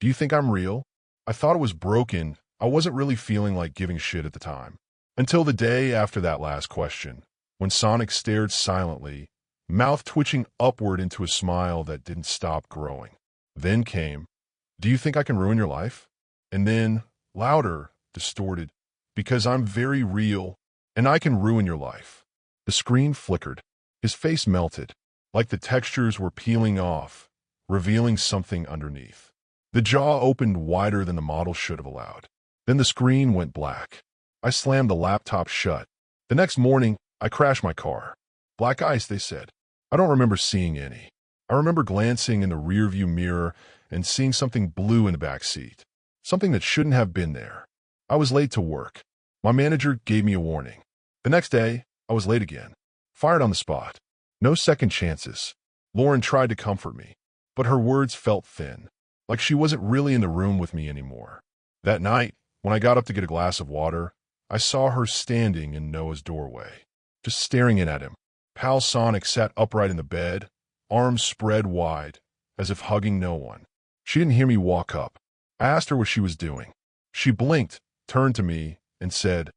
Do you think I'm real? I thought it was broken. I wasn't really feeling like giving shit at the time. Until the day after that last question, when Sonic stared silently, mouth twitching upward into a smile that didn't stop growing. Then came, do you think I can ruin your life? And then, louder, distorted, because I'm very real, and I can ruin your life. The screen flickered. His face melted, like the textures were peeling off, revealing something underneath. The jaw opened wider than the model should have allowed. Then the screen went black. I slammed the laptop shut. The next morning, I crashed my car. Black ice, they said. I don't remember seeing any. I remember glancing in the rearview mirror and seeing something blue in the back seat. Something that shouldn't have been there. I was late to work. My manager gave me a warning. The next day, I was late again. Fired on the spot. No second chances. Lauren tried to comfort me, but her words felt thin, like she wasn't really in the room with me anymore. That night, when I got up to get a glass of water, I saw her standing in Noah's doorway, just staring in at him. Pal Sonic sat upright in the bed, arms spread wide, as if hugging no one. She didn't hear me walk up. I asked her what she was doing. She blinked, turned to me, and said,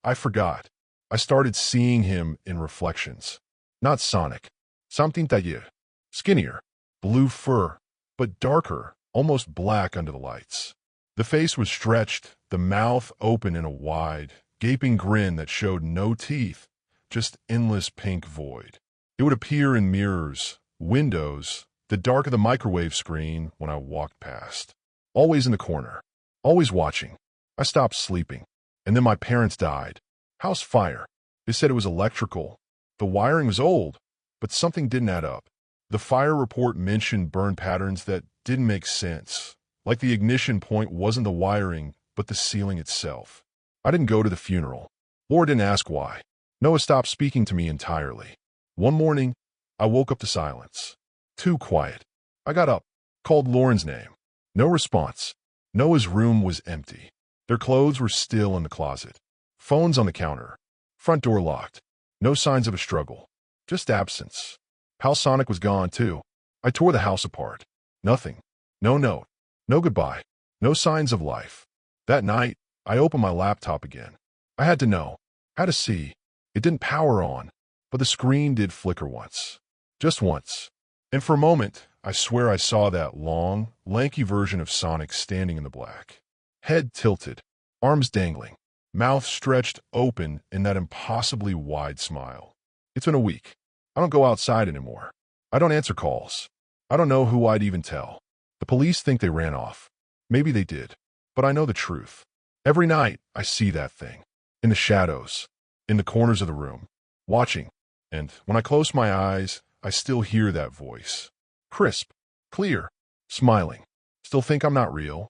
I forgot. I started seeing him in reflections. Not Sonic. Something taller. Skinnier. Blue fur, but darker, almost black under the lights. The face was stretched, the mouth open in a wide, gaping grin that showed no teeth, just endless pink void. It would appear in mirrors, windows, the dark of the microwave screen when I walked past. Always in the corner. Always watching. I stopped sleeping. And then my parents died. House fire. They said it was electrical. The wiring was old, but something didn't add up. The fire report mentioned burn patterns that didn't make sense, like the ignition point wasn't the wiring, but the ceiling itself. I didn't go to the funeral. Laura didn't ask why. Noah stopped speaking to me entirely. One morning, I woke up to silence. Too quiet. I got up, called Lauren's name. No response. Noah's room was empty. Their clothes were still in the closet. Phones on the counter. Front door locked. No signs of a struggle. Just absence. Pal Sonic was gone, too. I tore the house apart. Nothing. No note. No goodbye. No signs of life. That night, I opened my laptop again. I had to know. Had to see. It didn't power on, but the screen did flicker once. Just once. And for a moment, I swear I saw that long, lanky version of Sonic standing in the black. Head tilted. Arms dangling. Mouth stretched open in that impossibly wide smile. It's been a week. I don't go outside anymore. I don't answer calls. I don't know who I'd even tell. The police think they ran off. Maybe they did. But I know the truth. Every night, I see that thing. In the shadows. In the corners of the room. Watching. And when I close my eyes, I still hear that voice. Crisp. Clear. Smiling. Still think I'm not real.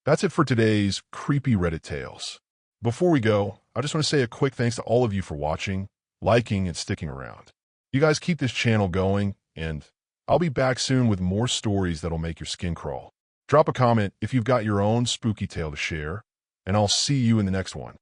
That's it for today's creepy Reddit tales. Before we go, I just want to say a quick thanks to all of you for watching, liking, and sticking around. You guys keep this channel going, and I'll be back soon with more stories that'll make your skin crawl. Drop a comment if you've got your own spooky tale to share, and I'll see you in the next one.